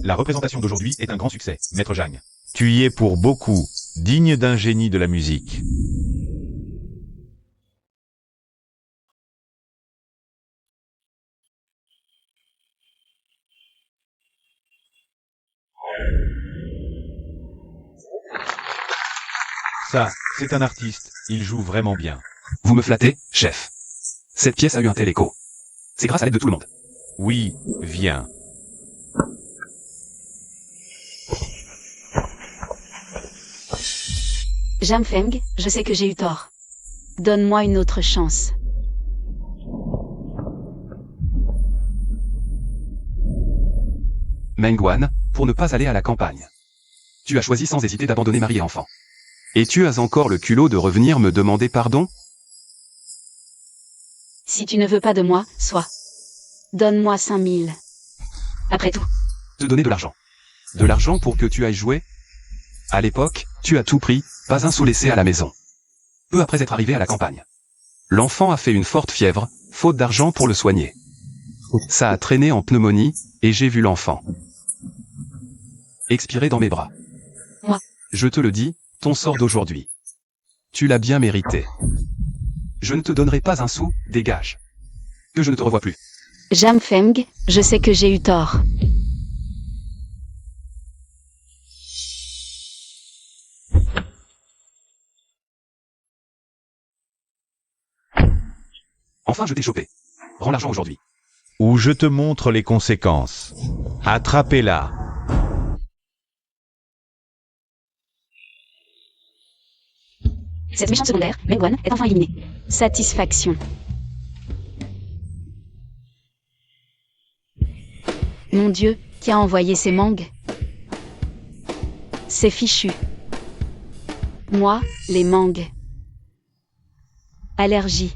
La représentation d'aujourd'hui est un grand succès, Maître Jagne. Tu y es pour beaucoup, digne d'un génie de la musique. Ça, c'est un artiste, il joue vraiment bien. Vous me flattez, chef. Cette pièce a eu un tel écho. C'est grâce à l'aide de tout le monde. Oui, viens. Jam Feng, je sais que j'ai eu tort. Donne-moi une autre chance. Mengwan, pour ne pas aller à la campagne. Tu as choisi sans hésiter d'abandonner mari et enfant. Et tu as encore le culot de revenir me demander pardon? Si tu ne veux pas de moi, sois. Donne-moi 5000. Après tout. Te donner de l'argent. De l'argent pour que tu ailles jouer? À l'époque, tu as tout pris, pas un sou laissé à la maison. Peu après être arrivé à la campagne. L'enfant a fait une forte fièvre, faute d'argent pour le soigner. Ça a traîné en pneumonie, et j'ai vu l'enfant expirer dans mes bras. Moi. Je te le dis, ton sort d'aujourd'hui. Tu l'as bien mérité. Je ne te donnerai pas un sou, dégage. Que je ne te revois plus. Jam Feng, je sais que j'ai eu tort. Enfin je t'ai chopé. Rends l'argent aujourd'hui. Ou je te montre les conséquences. Attrapez-la. Cette méchante secondaire, Mengwan, est enfin éliminée. Satisfaction. Mon Dieu, qui a envoyé ces mangues? C'est fichu. Moi, les mangues. Allergie.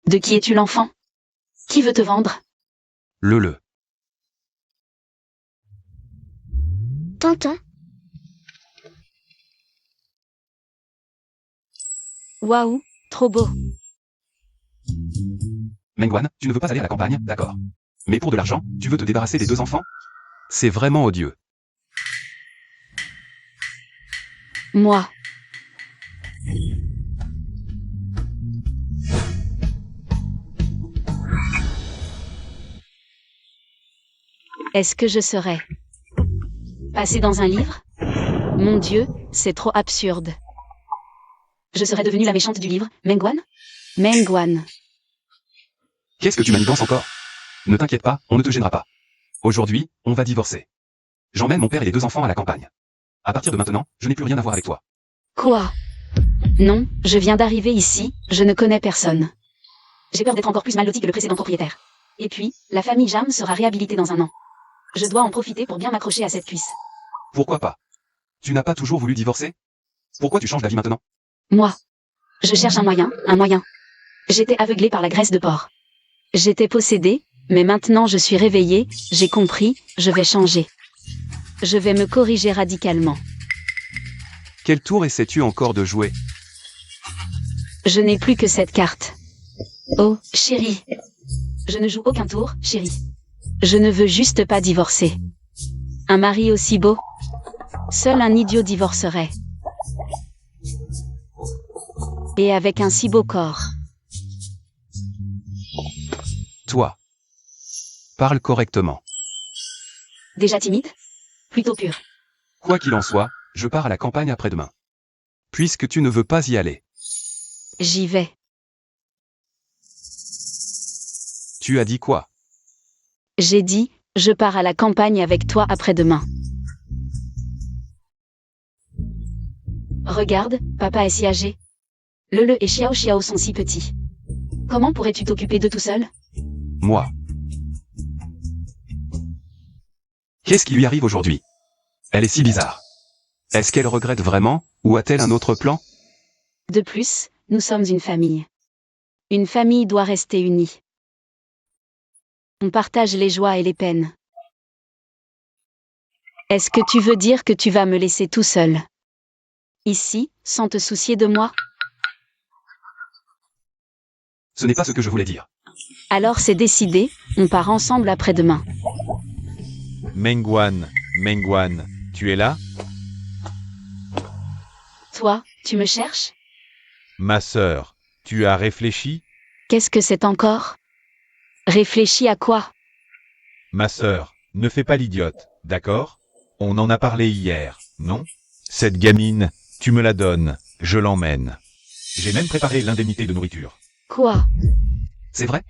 De qui es-tu l'enfant? Qui veut te vendre? Le. Tonton, Waouh, trop beau. Mengwan, tu ne veux pas aller à la campagne, d'accord. Mais pour de l'argent, tu veux te débarrasser des 2 enfants? C'est vraiment odieux. Moi. Est-ce que je serais passé dans un livre? Mon Dieu, c'est trop absurde. Je serais devenue la méchante du livre, Mengwan? Mengwan. Qu'est-ce que tu manigances encore? Ne t'inquiète pas, on ne te gênera pas. Aujourd'hui, on va divorcer. J'emmène mon père et les 2 enfants à la campagne. À partir de maintenant, je n'ai plus rien à voir avec toi. Quoi? Non, je viens d'arriver ici, je ne connais personne. J'ai peur d'être encore plus mal lotie que le précédent propriétaire. Et puis, la famille Jam sera réhabilitée dans un an. Je dois en profiter pour bien m'accrocher à cette cuisse. Pourquoi pas? Tu n'as pas toujours voulu divorcer? Pourquoi tu changes d'avis maintenant? Moi. Je cherche un moyen. J'étais aveuglée par la graisse de porc. J'étais possédée, mais maintenant je suis réveillée, j'ai compris, je vais changer. Je vais me corriger radicalement. Quel tour essaies-tu encore de jouer? Je n'ai plus que cette carte. Oh, chérie. Je ne joue aucun tour, chérie. Je ne veux juste pas divorcer. Un mari aussi beau? Seul un idiot divorcerait. Et avec un si beau corps. Toi. Parle correctement. Déjà timide? Plutôt pur. Quoi qu'il en soit, je pars à la campagne après-demain. Puisque tu ne veux pas y aller. J'y vais. Tu as dit quoi? J'ai dit, je pars à la campagne avec toi après-demain. Regarde, papa est si âgé. Le et Xiao Xiao sont si petits. Comment pourrais-tu t'occuper d'eux tout seul? Moi. Qu'est-ce qui lui arrive aujourd'hui? Elle est si bizarre. Est-ce qu'elle regrette vraiment, ou a-t-elle un autre plan? De plus, nous sommes une famille. Une famille doit rester unie. On partage les joies et les peines. Est-ce que tu veux dire que tu vas me laisser tout seul? Ici, sans te soucier de moi? Ce n'est pas ce que je voulais dire. Alors c'est décidé, on part ensemble après-demain. Mengwan, Mengwan, tu es là? Toi, tu me cherches? Ma sœur, tu as réfléchi? Qu'est-ce que c'est encore? Réfléchis à quoi? Ma sœur, ne fais pas l'idiote, d'accord? On en a parlé hier, non? Cette gamine, tu me la donnes, je l'emmène. J'ai même préparé l'indemnité de nourriture. Quoi? C'est vrai?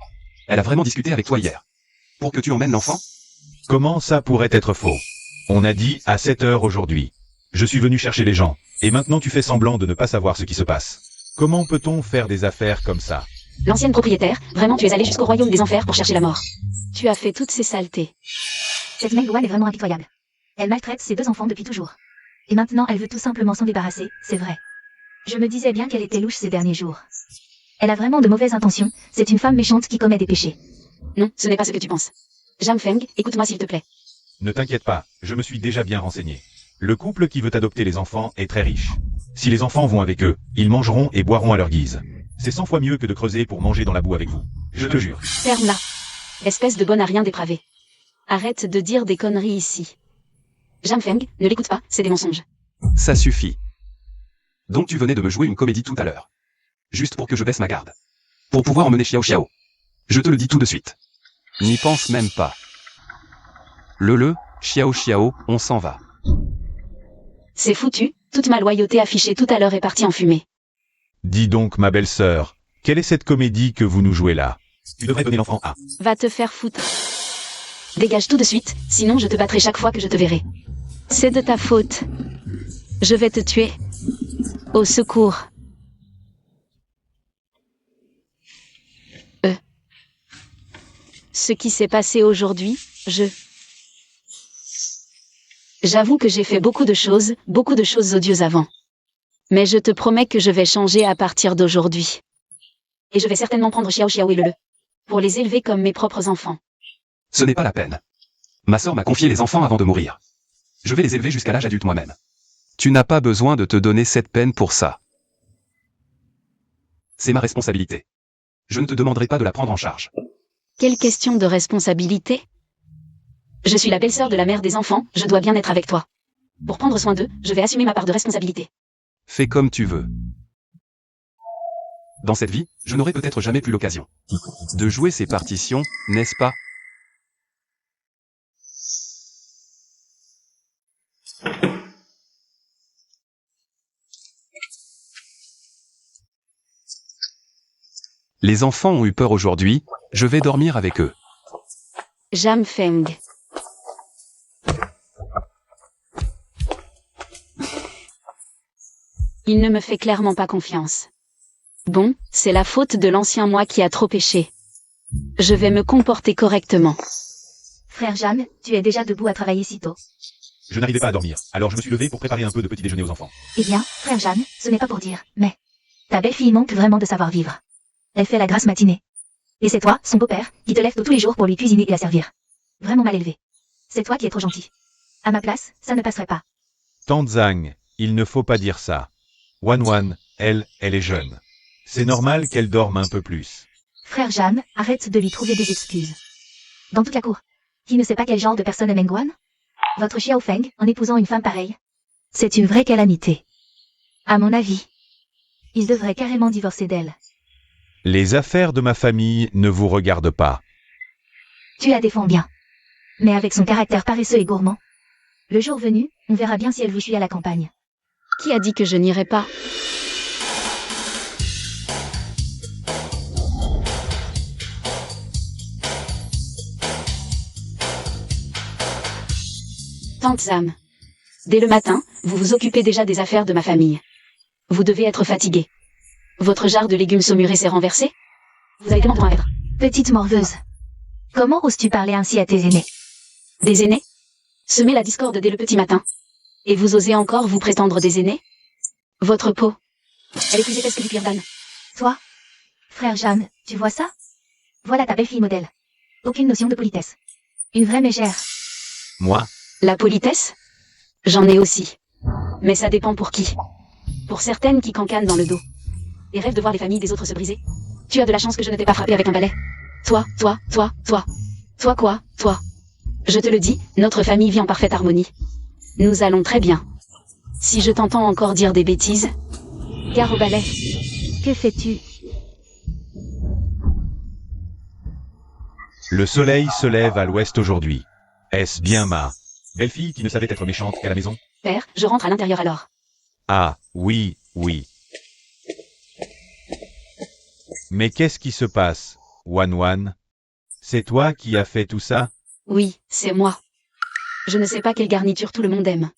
Elle a vraiment discuté avec toi hier. Pour que tu emmènes l'enfant? Comment ça pourrait être faux? On a dit à 7 heures aujourd'hui. Je suis venu chercher les gens, et maintenant tu fais semblant de ne pas savoir ce qui se passe. Comment peut-on faire des affaires comme ça? L'ancienne propriétaire, vraiment tu es allé jusqu'au royaume des enfers pour chercher la mort. Tu as fait toutes ces saletés. Cette Mengwan est vraiment impitoyable. Elle maltraite ses 2 enfants depuis toujours. Et maintenant elle veut tout simplement s'en débarrasser, c'est vrai. Je me disais bien qu'elle était louche ces derniers jours. Elle a vraiment de mauvaises intentions, c'est une femme méchante qui commet des péchés. Non, ce n'est pas ce que tu penses. Jam Feng, écoute-moi s'il te plaît. Ne t'inquiète pas, je me suis déjà bien renseigné. Le couple qui veut adopter les enfants est très riche. Si les enfants vont avec eux, ils mangeront et boiront à leur guise. C'est 100 fois mieux que de creuser pour manger dans la boue avec vous. Je te jure. Ferme-la. Espèce de bonne à rien dépravé. Arrête de dire des conneries ici. Jam Feng, ne l'écoute pas, c'est des mensonges. Ça suffit. Donc tu venais de me jouer une comédie tout à l'heure. Juste pour que je baisse ma garde. Pour pouvoir emmener Xiao Xiao. Je te le dis tout de suite. N'y pense même pas. Xiao Xiao, on s'en va. C'est foutu, toute ma loyauté affichée tout à l'heure est partie en fumée. Dis donc ma belle-sœur, quelle est cette comédie que vous nous jouez là? Tu devrais donner l'enfant à. Va te faire foutre. Dégage tout de suite, sinon je te battrai chaque fois que je te verrai. C'est de ta faute. Je vais te tuer. Au secours. Ce qui s'est passé aujourd'hui, J'avoue que j'ai fait beaucoup de choses odieuses avant. Mais je te promets que je vais changer à partir d'aujourd'hui. Et je vais certainement prendre Xiao Xiao et Le, pour les élever comme mes propres enfants. Ce n'est pas la peine. Ma sœur m'a confié les enfants avant de mourir. Je vais les élever jusqu'à l'âge adulte moi-même. Tu n'as pas besoin de te donner cette peine pour ça. C'est ma responsabilité. Je ne te demanderai pas de la prendre en charge. Quelle question de responsabilité? Je suis la belle-sœur de la mère des enfants, je dois bien être avec toi. Pour prendre soin d'eux, je vais assumer ma part de responsabilité. Fais comme tu veux. Dans cette vie, je n'aurai peut-être jamais plus l'occasion de jouer ces partitions, n'est-ce pas? Les enfants ont eu peur aujourd'hui, je vais dormir avec eux. Jam Feng. Il ne me fait clairement pas confiance. Bon, c'est la faute de l'ancien moi qui a trop péché. Je vais me comporter correctement. Frère Jam, tu es déjà debout à travailler si tôt. Je n'arrivais pas à dormir, alors je me suis levé pour préparer un peu de petit déjeuner aux enfants. Eh bien, frère Jam, ce n'est pas pour dire, mais... Ta belle-fille manque vraiment de savoir vivre. Elle fait la grasse matinée. Et c'est toi, son beau-père, qui te lève tôt tous les jours pour lui cuisiner et la servir. Vraiment mal élevé. C'est toi qui es trop gentil. À ma place, ça ne passerait pas. Tante Zhang, il ne faut pas dire ça. Wan, elle est jeune. C'est normal qu'elle dorme un peu plus. Frère Jam, arrête de lui trouver des excuses. Dans toute la cour, qui ne sait pas quel genre de personne est Mengwan? Votre Xiao Feng, en épousant une femme pareille. C'est une vraie calamité. À mon avis, il devrait carrément divorcer d'elle. Les affaires de ma famille ne vous regardent pas. Tu la défends bien. Mais avec son caractère paresseux et gourmand. Le jour venu, on verra bien si elle vous suit à la campagne. Qui a dit que je n'irai pas? Tante Zam. Dès le matin, vous vous occupez déjà des affaires de ma famille. Vous devez être fatigué. Votre jarre de légumes saumurés s'est renversé? Vous avez tellement besoin d'être. Petite morveuse. Comment oses-tu parler ainsi à tes aînés? Des aînés? Semer la discorde dès le petit matin. Et vous osez encore vous prétendre des aînés? Votre peau. Elle est plus épaisse que du cuir d'âne. Toi, frère Jam, tu vois ça? Voilà ta belle-fille modèle. Aucune notion de politesse. Une vraie mégère. Moi? La politesse? J'en ai aussi. Mais ça dépend pour qui. Pour certaines qui cancanent dans le dos. Et rêvent de voir les familles des autres se briser. Tu as de la chance que je ne t'ai pas frappé avec un balai. Toi. Toi quoi, toi? Je te le dis, notre famille vit en parfaite harmonie. Nous allons très bien. Si je t'entends encore dire des bêtises... Gare au balai. Que fais-tu? Le soleil se lève à l'ouest aujourd'hui. Est-ce bien ma belle-fille qui ne savait être méchante qu'à la maison? Père, je rentre à l'intérieur alors. Ah, oui, oui. Mais qu'est-ce qui se passe, Wan? C'est toi qui as fait tout ça? Oui, c'est moi. Je ne sais pas quelle garniture tout le monde aime.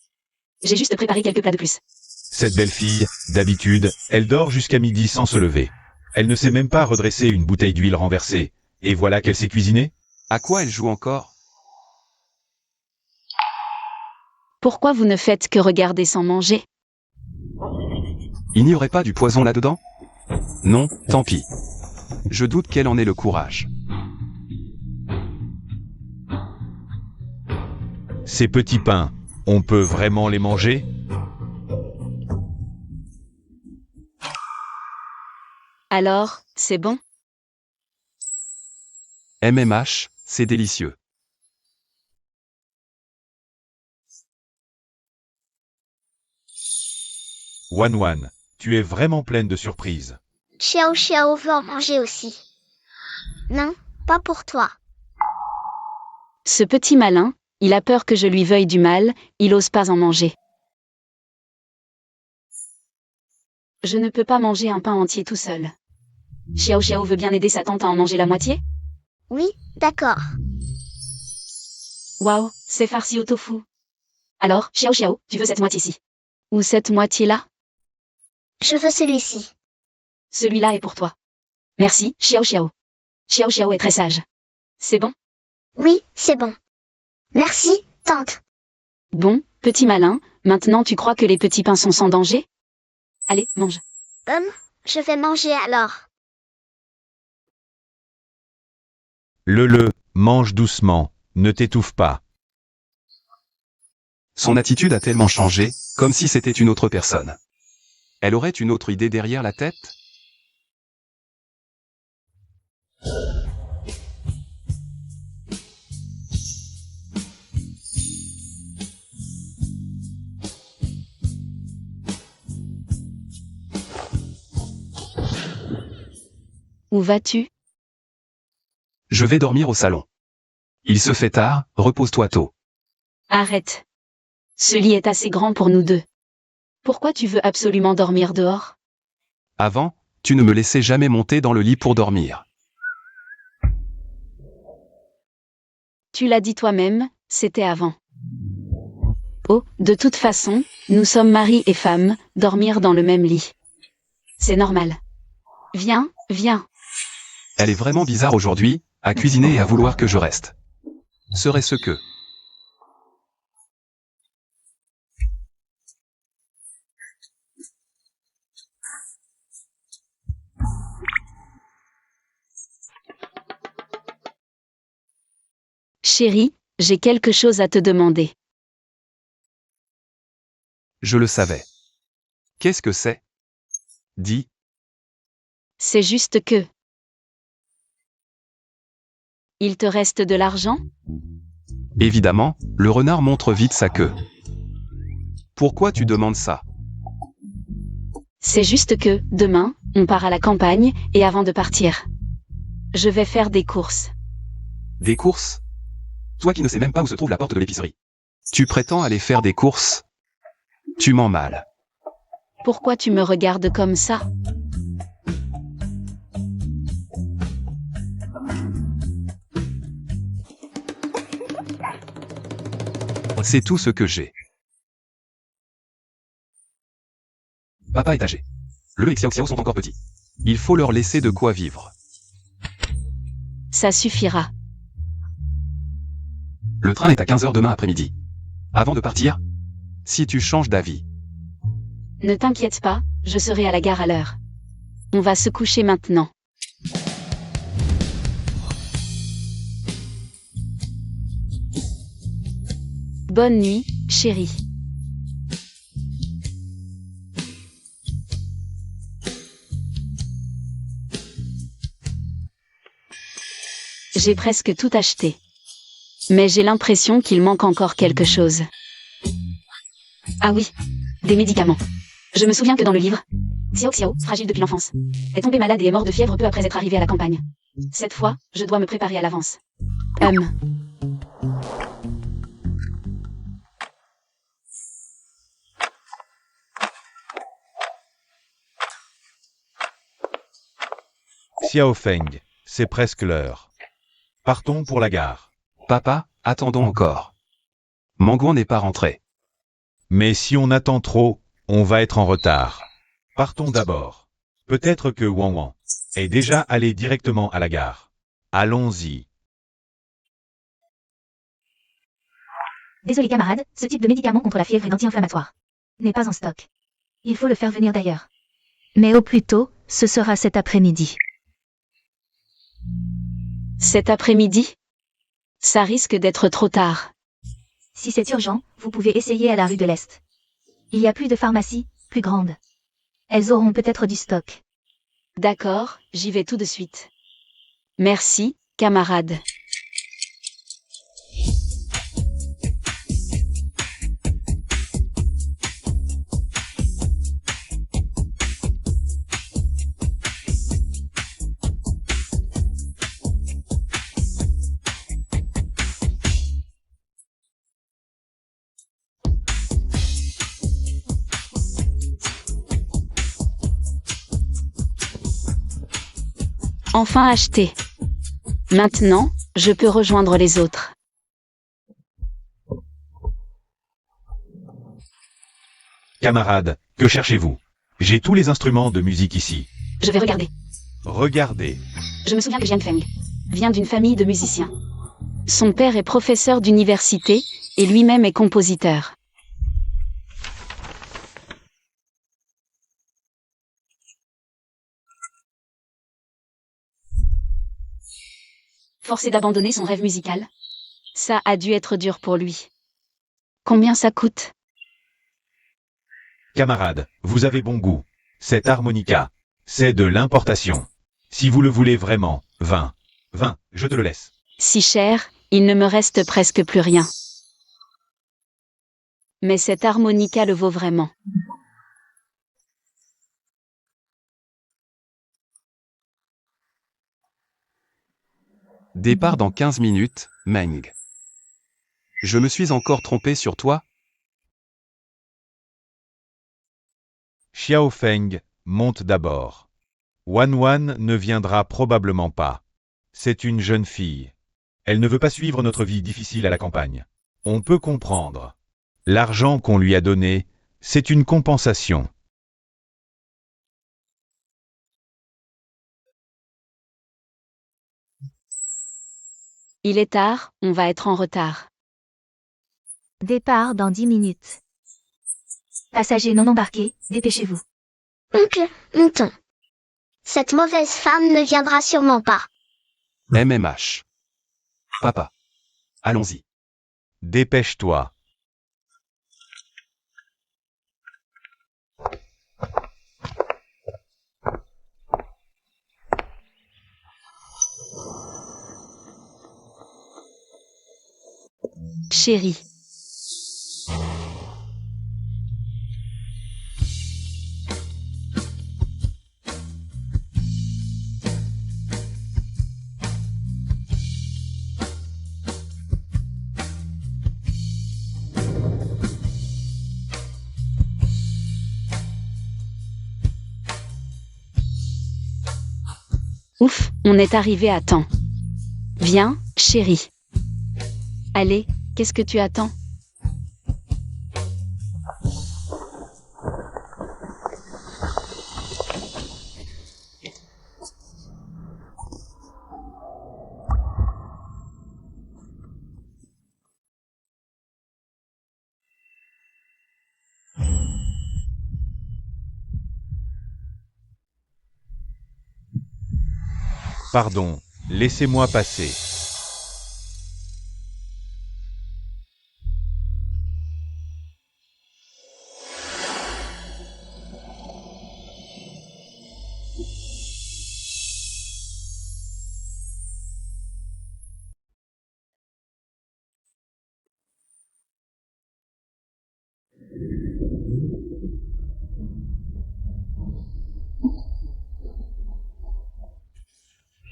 J'ai juste préparé quelques plats de plus. Cette belle-fille, d'habitude, elle dort jusqu'à midi sans se lever. Elle ne sait même pas redresser une bouteille d'huile renversée. Et voilà qu'elle s'est cuisinée? À quoi elle joue encore? Pourquoi vous ne faites que regarder sans manger? Il n'y aurait pas du poison là-dedans? Non, tant pis. Je doute qu'elle en ait le courage. Ces petits pains, on peut vraiment les manger? Alors, c'est bon? MMH, c'est délicieux. Wan, tu es vraiment pleine de surprises. Xiao veut en manger aussi. Non, pas pour toi. Ce petit malin, il a peur que je lui veuille du mal, il ose pas en manger. Je ne peux pas manger un pain entier tout seul. Xiao veut bien aider sa tante à en manger la moitié? Oui, d'accord. Waouh, c'est farci au tofu. Alors, Xiao, tu veux cette moitié-ci? Ou cette moitié-là? Je veux celui-ci. Celui-là est pour toi. Merci, Xiao. Xiao est très sage. C'est bon? Oui, c'est bon. Merci, tante. Bon, petit malin, maintenant tu crois que les petits pains sont sans danger? Allez, mange. Je vais manger alors. Mange doucement, ne t'étouffe pas. Son attitude a tellement changé, comme si c'était une autre personne. Elle aurait une autre idée derrière la tête? Où vas-tu? Je vais dormir au salon. Il se fait tard, repose-toi tôt. Arrête. Ce lit est assez grand pour nous deux. Pourquoi tu veux absolument dormir dehors? Avant, tu ne me laissais jamais monter dans le lit pour dormir. Tu l'as dit toi-même, c'était avant. Oh, de toute façon, nous sommes mari et femme, dormir dans le même lit. C'est normal. Viens. Elle est vraiment bizarre aujourd'hui, à cuisiner et à vouloir que je reste. Serait-ce que... Chérie, j'ai quelque chose à te demander. Je le savais. Qu'est-ce que c'est? Dis. C'est juste que... Il te reste de l'argent? Évidemment, le renard montre vite sa queue. Pourquoi tu demandes ça? C'est juste que, demain, on part à la campagne, et avant de partir, je vais faire des courses. Des courses? Toi qui ne sais même pas où se trouve la porte de l'épicerie. Tu prétends aller faire des courses? Tu mens mal. Pourquoi tu me regardes comme ça? C'est tout ce que j'ai. Papa est âgé. Le et Xiao sont encore petits. Il faut leur laisser de quoi vivre. Ça suffira. Le train est à 15h demain après-midi. Avant de partir, si tu changes d'avis. Ne t'inquiète pas, je serai à la gare à l'heure. On va se coucher maintenant. Bonne nuit, chérie. J'ai presque tout acheté. Mais j'ai l'impression qu'il manque encore quelque chose. Ah oui, des médicaments. Je me souviens que dans le livre, Xiao Xiao, fragile depuis l'enfance, est tombé malade et est mort de fièvre peu après être arrivé à la campagne. Cette fois, je dois me préparer à l'avance. Xiao Feng, c'est presque l'heure. Partons pour la gare. Papa, attendons encore. Mangouan n'est pas rentré. Mais si on attend trop, on va être en retard. Partons d'abord. Peut-être que Wan Wan est déjà allé directement à la gare. Allons-y. Désolé camarade, ce type de médicament contre la fièvre et d'anti-inflammatoire n'est pas en stock. Il faut le faire venir d'ailleurs. Mais au plus tôt, ce sera cet après-midi. Cet après-midi? Ça risque d'être trop tard. Si c'est urgent, vous pouvez essayer à la rue de l'Est. Il y a plus de pharmacies, plus grandes. Elles auront peut-être du stock. D'accord, j'y vais tout de suite. Merci, camarade. Enfin acheté. Maintenant, je peux rejoindre les autres. Camarades, que cherchez-vous? J'ai tous les instruments de musique ici. Je vais regarder. Regardez. Je me souviens que Jiang Feng vient d'une famille de musiciens. Son père est professeur d'université et lui-même est compositeur. Forcé d'abandonner son rêve musical. Ça a dû être dur pour lui. Combien ça coûte? Camarades, vous avez bon goût. Cette harmonica, c'est de l'importation. Si vous le voulez vraiment, 20, je te le laisse. Si cher, il ne me reste presque plus rien. Mais cette harmonica le vaut vraiment. Départ dans 15 minutes, Meng. Je me suis encore trompé sur toi? Xiao Feng, monte d'abord. Wan Wan ne viendra probablement pas. C'est une jeune fille. Elle ne veut pas suivre notre vie difficile à la campagne. On peut comprendre. L'argent qu'on lui a donné, c'est une compensation. Il est tard, on va être en retard. Départ dans 10 minutes. Passagers non embarqués, dépêchez-vous. Oncle, montons. Cette mauvaise femme ne viendra sûrement pas. MMH. Papa. Allons-y. Dépêche-toi. Chérie. Ouf, on est arrivé à temps. Viens, chérie. Allez, qu'est-ce que tu attends? Pardon, laissez-moi passer.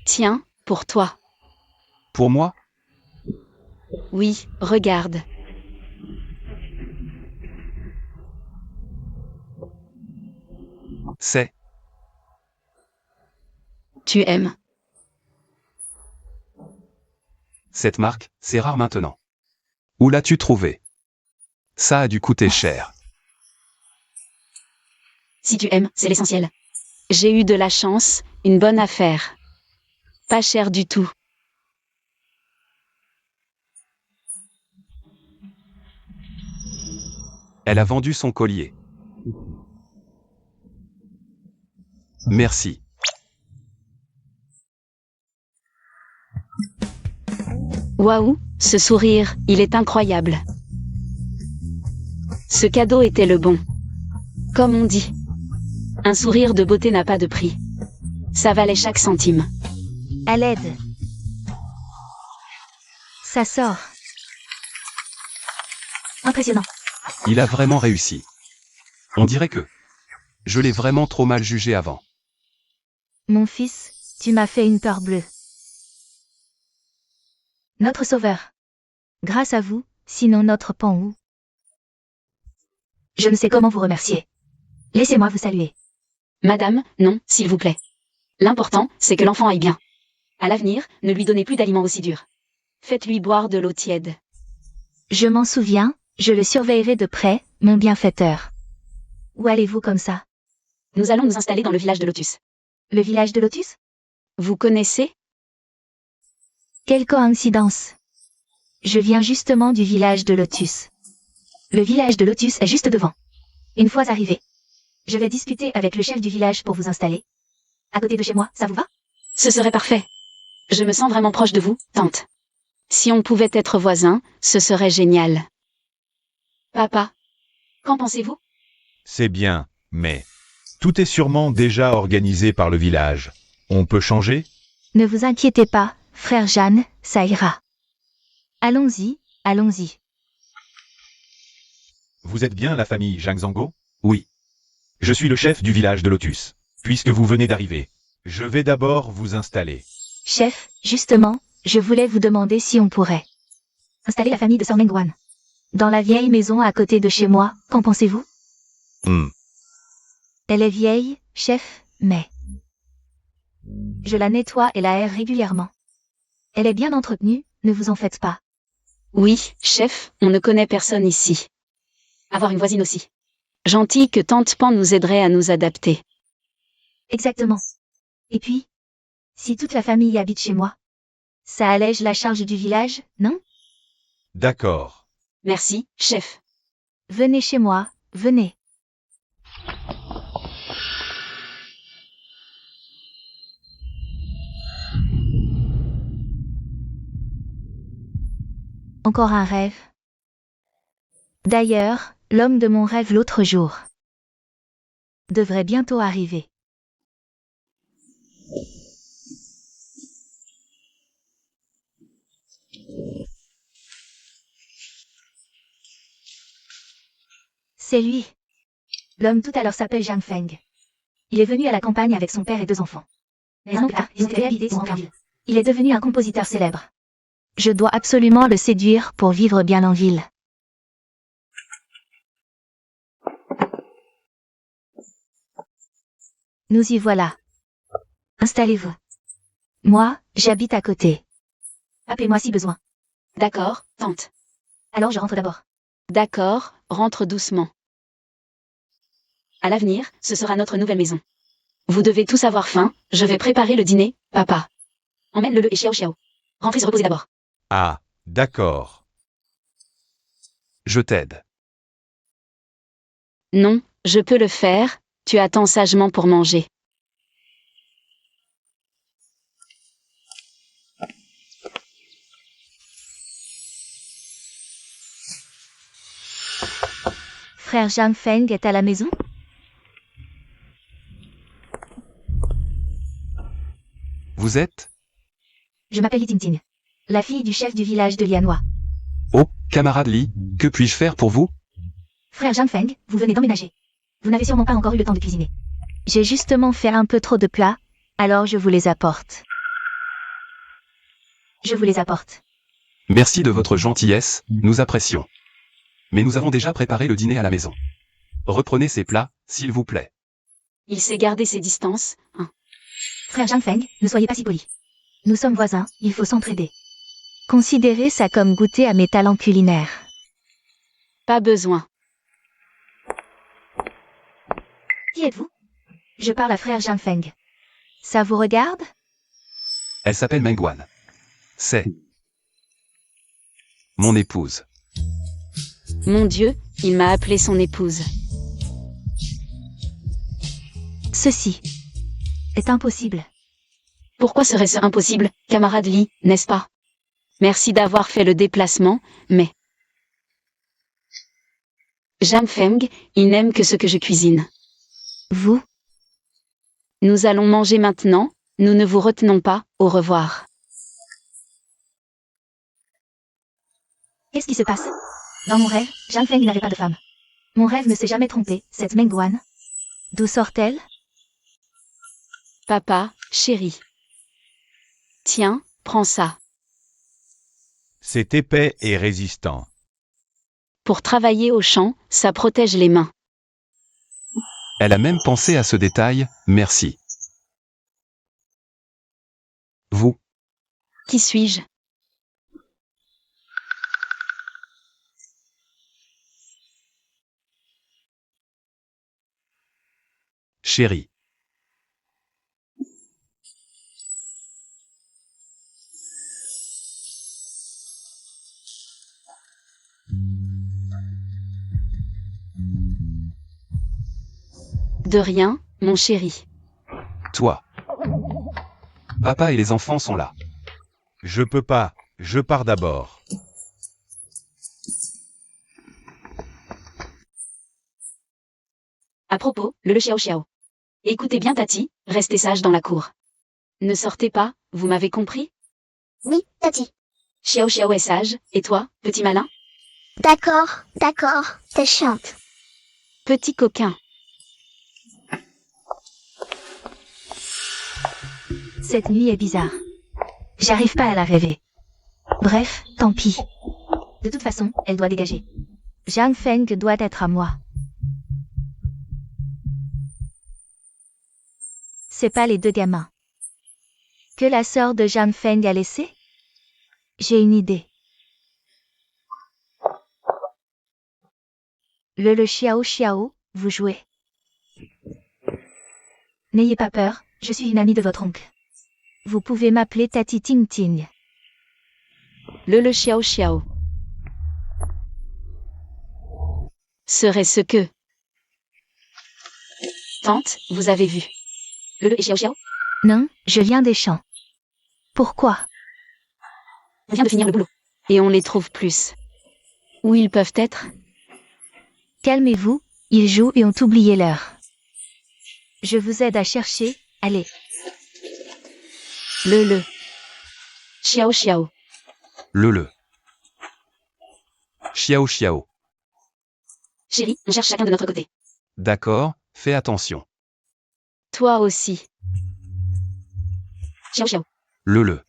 Tiens, pour toi. Pour moi? Oui, regarde. C'est. Tu aimes. Cette marque, c'est rare maintenant. Où l'as-tu trouvé? Ça a dû coûter cher. Si tu aimes, c'est l'essentiel. J'ai eu de la chance, une bonne affaire. Pas cher du tout. Elle a vendu son collier. Merci. Waouh, ce sourire, il est incroyable. Ce cadeau était le bon. Comme on dit. Un sourire de beauté n'a pas de prix. Ça valait chaque centime. À l'aide. Ça sort. Impressionnant. Il a vraiment réussi. On dirait que. Je l'ai vraiment trop mal jugé avant. Mon fils, tu m'as fait une peur bleue. Notre sauveur. Grâce à vous, sinon notre pan où. Je ne sais comment vous remercier. Laissez-moi vous saluer. Madame, non, s'il vous plaît. L'important, c'est que l'enfant aille bien. À l'avenir, ne lui donnez plus d'aliments aussi durs. Faites-lui boire de l'eau tiède. Je m'en souviens, je le surveillerai de près, mon bienfaiteur. Où allez-vous comme ça? Nous allons nous installer dans le village de Lotus. Le village de Lotus? Vous connaissez? Quelle coïncidence. Je viens justement du village de Lotus. Le village de Lotus est juste devant. Une fois arrivé, je vais discuter avec le chef du village pour vous installer. À côté de chez moi, ça vous va? Ce serait parfait. Je me sens vraiment proche de vous, tante. Si on pouvait être voisins, ce serait génial. Papa, qu'en pensez-vous? C'est bien, mais tout est sûrement déjà organisé par le village. On peut changer? Ne vous inquiétez pas, frère Jeanne, ça ira. Allons-y, allons-y. Vous êtes bien la famille Zhang Zango? Oui. Je suis le chef du village de Lotus. Puisque vous venez d'arriver, Je vais d'abord vous installer. Chef, justement, je voulais vous demander si on pourrait installer la famille de Sir Mengwan. Dans la vieille maison à côté de chez moi, qu'en pensez-vous? Elle est vieille, chef, mais je la nettoie et l'aère régulièrement. Elle est bien entretenue, ne vous en faites pas. Oui, chef, on ne connaît personne ici. Avoir une voisine aussi. Gentil que tante Pan nous aiderait à nous adapter. Exactement. Et puis, si toute la famille habite chez moi, ça allège la charge du village, non? D'accord. Merci, chef. Venez chez moi, venez. Encore un rêve. D'ailleurs, l'homme de mon rêve l'autre jour devrait bientôt arriver. C'est lui. L'homme tout à l'heure s'appelle Zhang Feng. Il est venu à la campagne avec son père et 2 enfants. Mais un an plus tard, ils ont été réhabilités en grande ville. Il est devenu un compositeur célèbre. Je dois absolument le séduire pour vivre bien en ville. Nous y voilà. Installez-vous. Moi, j'habite à côté. Appelez-moi si besoin. D'accord, tante. Alors je rentre d'abord. D'accord, rentre doucement. À l'avenir, ce sera notre nouvelle maison. Vous devez tous avoir faim, je vais préparer le dîner, papa. Emmène-le et Xiao Xiao. Rentrez se reposer d'abord. Ah, d'accord. Je t'aide. Non, je peux le faire, tu attends sagement pour manger. Frère Zhang Feng est à la maison? Vous êtes? Je m'appelle Li Tingting. La fille du chef du village de Lianois. Oh, camarade Li, que puis-je faire pour vous? Frère Zhang Feng, vous venez d'emménager. Vous n'avez sûrement pas encore eu le temps de cuisiner. J'ai justement fait un peu trop de plats, alors je vous les apporte. Je vous les apporte. Merci de votre gentillesse, nous apprécions. Mais nous avons déjà préparé le dîner à la maison. Reprenez ces plats, s'il vous plaît. Il sait garder ses distances, hein. Frère Zhang Feng, ne soyez pas si poli. Nous sommes voisins, il faut s'entraider. Considérez ça comme goûter à mes talents culinaires. Pas besoin. Qui êtes-vous? Je parle à frère Zhang Feng. Ça vous regarde? Elle s'appelle Mengguan. C'est mon épouse. Mon Dieu, il m'a appelé son épouse. Ceci est impossible. Pourquoi serait-ce impossible, camarade Li, n'est-ce pas? Merci d'avoir fait le déplacement, mais... Zhang Feng, il n'aime que ce que je cuisine. Vous? Nous allons manger maintenant, nous ne vous retenons pas, au revoir. Qu'est-ce qui se passe? Dans mon rêve, Zhang Feng n'avait pas de femme. Mon rêve ne s'est jamais trompé, cette Mengguan. D'où sort-elle? Papa, chérie. Tiens, prends ça. C'est épais et résistant. Pour travailler au champ, ça protège les mains. Elle a même pensé à ce détail, merci. Vous, Qui suis-je? chérie. De rien, mon chéri. Toi. Papa et les enfants sont là. Je peux pas, je pars d'abord. À propos, le Xiao Xiao. Écoutez bien Tati, restez sage dans la cour. Ne sortez pas, vous m'avez compris? Oui, Tati. Xiao Xiao est sage, et toi, petit malin? D'accord, t'es chiante. Petit coquin. Cette nuit est bizarre. J'arrive pas à la rêver. Bref, tant pis. De toute façon, elle doit dégager. Zhang Feng doit être à moi. C'est pas les deux gamins que la sœur de Zhang Feng a laissé? J'ai une idée. Le Xiao Xiao, vous jouez. N'ayez pas peur, je suis une amie de votre oncle. Vous pouvez m'appeler Tati Ting Ting. Le Xiao Xiao. Serait ce que... Tante, vous avez vu. Le Xiao Xiao? Non, je viens des champs. Pourquoi? On vient de finir le boulot. Et on les trouve plus. Où ils peuvent être? Calmez-vous, ils jouent et ont oublié l'heure. Je vous aide à chercher, allez. Le Xiao Xiao. Le. Xiao Xiao. Chérie, on cherche chacun de notre côté. D'accord, fais attention. Toi aussi. Xiao Xiao. Le.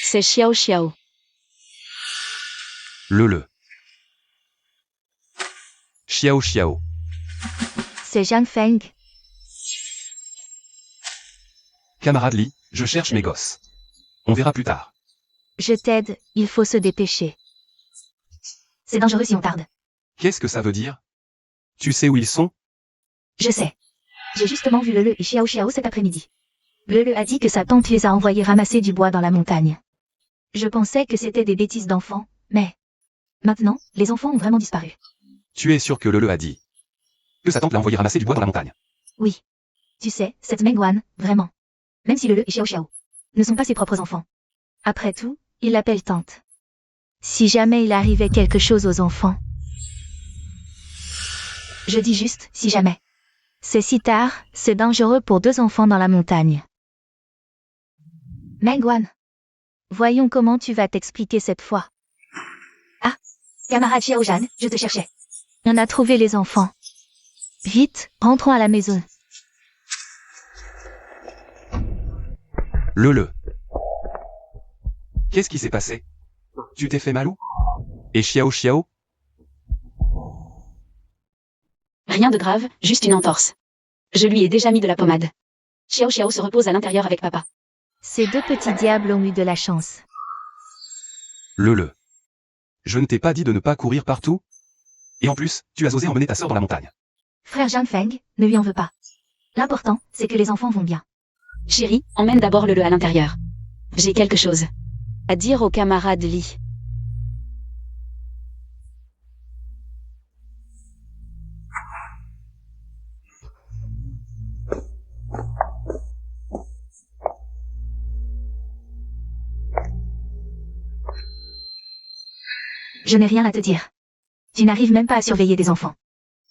C'est Xiao Xiao. Le. Xiao Xiao. C'est Zhang Feng. Camarade Li, je cherche mes gosses. On verra plus tard. Je t'aide, il faut se dépêcher. C'est dangereux si on tarde. Qu'est-ce que ça veut dire? Tu sais où ils sont? Je sais. J'ai justement vu le et Xiao Xiao cet après-midi. Le a dit que sa tante les a envoyés ramasser du bois dans la montagne. Je pensais que c'était des bêtises d'enfants, mais... Maintenant, les enfants ont vraiment disparu. Tu es sûr que le a dit que sa tante l'a envoyé ramasser du bois dans la montagne? Oui. Tu sais, cette Mengguan, vraiment. Même si le et Xiao Xiao ne sont pas ses propres enfants. Après tout, il l'appelle tante. Si jamais il arrivait quelque chose aux enfants... Je dis juste, si jamais. C'est si tard, c'est dangereux pour 2 enfants dans la montagne. Mengwan. Voyons comment tu vas t'expliquer cette fois. Ah, camarade Xiaojan, je te cherchais. On a trouvé les enfants. Vite, rentrons à la maison. Le. Qu'est-ce qui s'est passé? Tu t'es fait mal où? Et Xiao? Rien de grave, juste une entorse. Je lui ai déjà mis de la pommade. Xiao se repose à l'intérieur avec papa. Ces 2 petits diables ont eu de la chance. Le. Je ne t'ai pas dit de ne pas courir partout? Et en plus, tu as osé emmener ta sœur dans la montagne. Frère Zhang Feng, ne lui en veux pas. L'important, c'est que les enfants vont bien. Chérie, emmène d'abord le à l'intérieur. J'ai quelque chose à dire au camarade Li. Je n'ai rien à te dire. Tu n'arrives même pas à surveiller des enfants.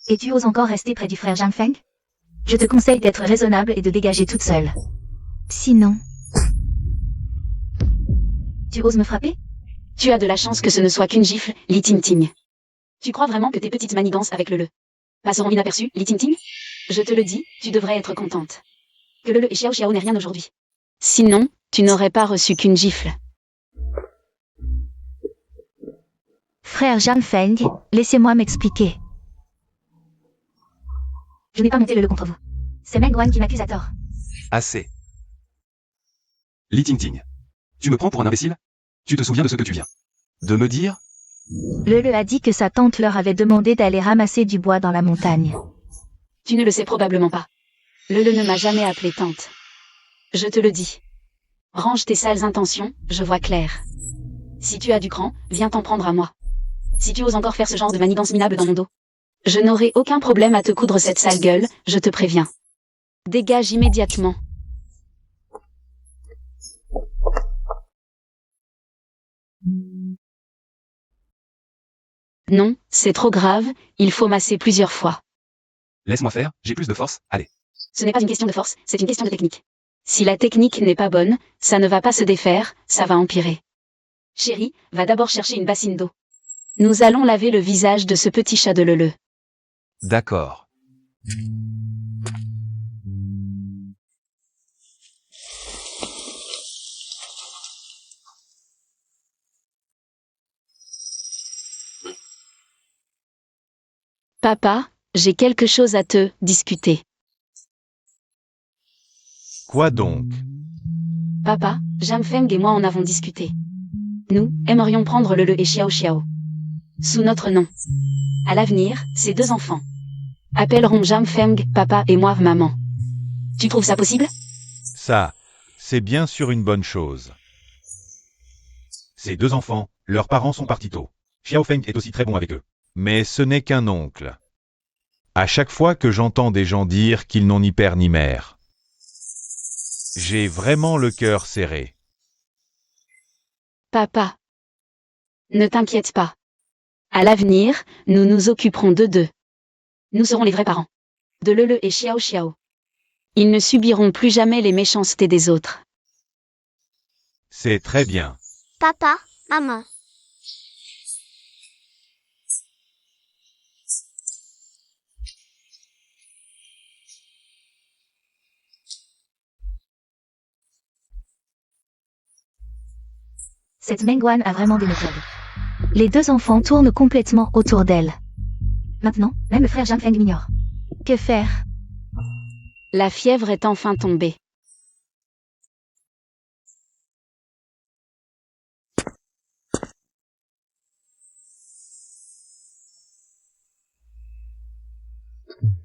Et tu oses encore rester près du frère Zhang Feng? Je te conseille d'être raisonnable et de dégager toute seule. Sinon... Tu oses me frapper? Tu as de la chance que ce ne soit qu'une gifle, Li Tingting. Tu crois vraiment que tes petites manigances avec le passeront inaperçues, Li Tingting? Je te le dis, tu devrais être contente. Que le et Xiao n'aient rien aujourd'hui. Sinon, tu n'aurais pas reçu qu'une gifle. Frère Zhang Feng, laissez-moi m'expliquer. Je n'ai pas monté le contre vous. C'est Mengwan qui m'accuse à tort. Assez. Li Tingting. Tu me prends pour un imbécile? Tu te souviens de ce que tu viens de me dire? Le a dit que sa tante leur avait demandé d'aller ramasser du bois dans la montagne. Tu ne le sais probablement pas. Le ne m'a jamais appelé tante. Je te le dis. Range tes sales intentions, je vois clair. Si tu as du cran, viens t'en prendre à moi. Si tu oses encore faire ce genre de manigance minable dans mon dos, je n'aurai aucun problème à te coudre cette sale gueule, je te préviens. Dégage immédiatement. Non, c'est trop grave, il faut masser plusieurs fois. Laisse-moi faire, j'ai plus de force, allez. Ce n'est pas une question de force, c'est une question de technique. Si la technique n'est pas bonne, ça ne va pas se défaire, ça va empirer. Chérie, va d'abord chercher une bassine d'eau. Nous allons laver le visage de ce petit chat de Lele. D'accord. Papa, j'ai quelque chose à te discuter. Quoi donc? Papa, Zhang Feng et moi en avons discuté. Nous aimerions prendre le et Xiao sous notre nom. À l'avenir, ces 2 enfants appelleront Zhang Feng papa et moi maman. Tu trouves ça possible? Ça, c'est bien sûr une bonne chose. Ces 2 enfants, leurs parents sont partis tôt. Xiao Feng est aussi très bon avec eux. Mais ce n'est qu'un oncle. À chaque fois que j'entends des gens dire qu'ils n'ont ni père ni mère, j'ai vraiment le cœur serré. Papa, ne t'inquiète pas. À l'avenir, nous nous occuperons d'eux. Nous serons les vrais parents. De Lele et Xiao. Ils ne subiront plus jamais les méchancetés des autres. C'est très bien. Papa, maman. Cette Mengwan a vraiment des méthodes. Les 2 enfants tournent complètement autour d'elle. Maintenant, même le frère Zhang Feng m'ignore. Que faire? La fièvre est enfin tombée.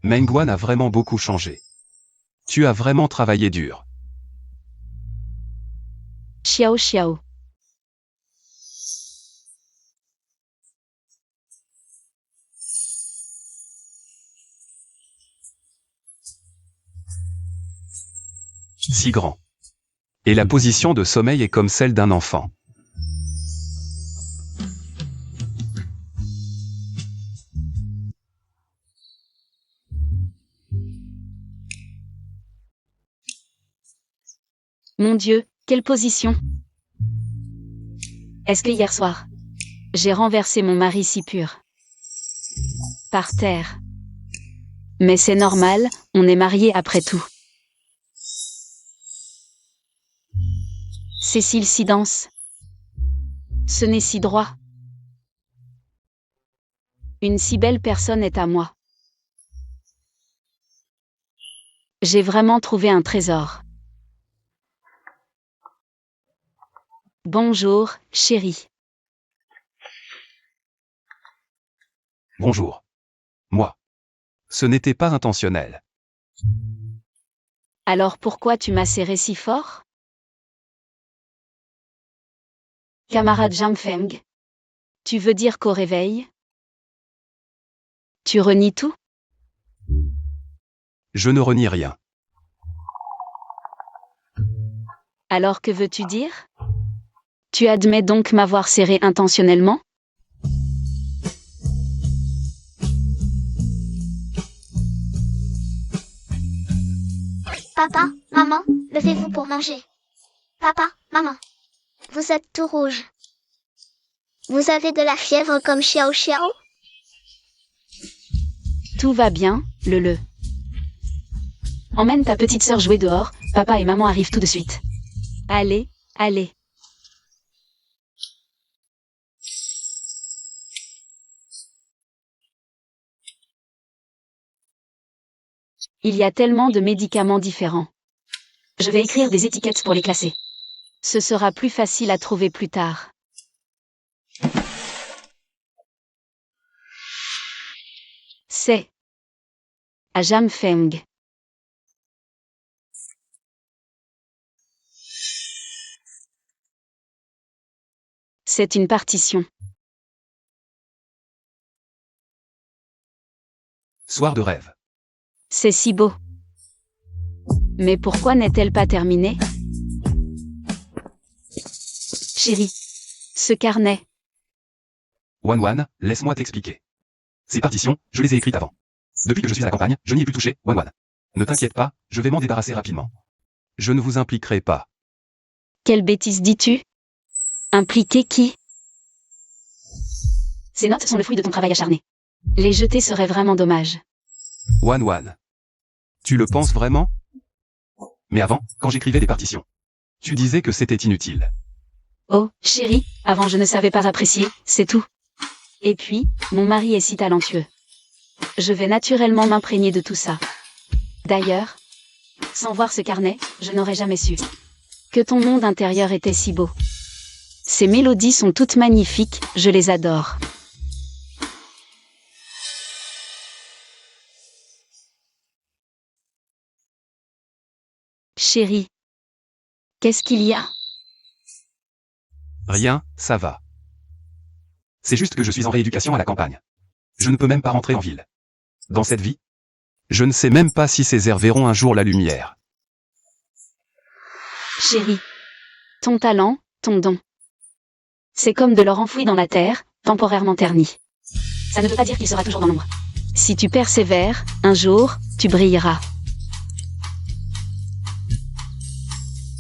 Mengwan a vraiment beaucoup changé. Tu as vraiment travaillé dur. Xiao. Si grand. Et la position de sommeil est comme celle d'un enfant. Mon Dieu, quelle position! Est-ce que hier soir, j'ai renversé mon mari si pur? Par terre. Mais c'est normal, on est mariés après tout. Cécile si dense. Ce n'est si droit. Une si belle personne est à moi. J'ai vraiment trouvé un trésor. Bonjour, chérie. Bonjour. Moi. Ce n'était pas intentionnel. Alors pourquoi tu m'as serré si fort? Camarade Jamfeng. Tu veux dire qu'au réveil, tu renies tout? Je ne renie rien. Alors que veux-tu dire? Tu admets donc m'avoir serré intentionnellement? Papa, maman, levez-vous pour manger. Papa, maman, vous êtes tout rouge. Vous avez de la fièvre comme Xiao Xiao? Tout va bien, le. Emmène ta petite sœur jouer dehors, papa et maman arrivent tout de suite. Allez, allez. Il y a tellement de médicaments différents. Je vais écrire des étiquettes pour les classer. Ce sera plus facile à trouver plus tard. C'est à Jamfeng. C'est une partition. Soir de rêve. C'est si beau. Mais pourquoi n'est-elle pas terminée? Chérie, ce carnet. Wan, laisse-moi t'expliquer. Ces partitions, je les ai écrites avant. Depuis que je suis à la campagne, je n'y ai plus touché, Wan. Ne t'inquiète pas, je vais m'en débarrasser rapidement. Je ne vous impliquerai pas. Quelle bêtise dis-tu? Impliquer qui? Ces notes sont le fruit de ton travail acharné. Les jeter serait vraiment dommage. Wan. Tu le penses vraiment? Mais avant, quand j'écrivais des partitions, tu disais que c'était inutile. Oh, chérie, avant je ne savais pas apprécier, c'est tout. Et puis, mon mari est si talentueux. Je vais naturellement m'imprégner de tout ça. D'ailleurs, sans voir ce carnet, je n'aurais jamais su que ton monde intérieur était si beau. Ces mélodies sont toutes magnifiques, je les adore. Chérie, qu'est-ce qu'il y a? Rien, ça va. C'est juste que je suis en rééducation à la campagne. Je ne peux même pas rentrer en ville. Dans cette vie, je ne sais même pas si ces airs verront un jour la lumière. Chérie, ton talent, ton don. C'est comme de l'or enfoui dans la terre, temporairement terni. Ça ne veut pas dire qu'il sera toujours dans l'ombre. Si tu persévères, un jour, tu brilleras.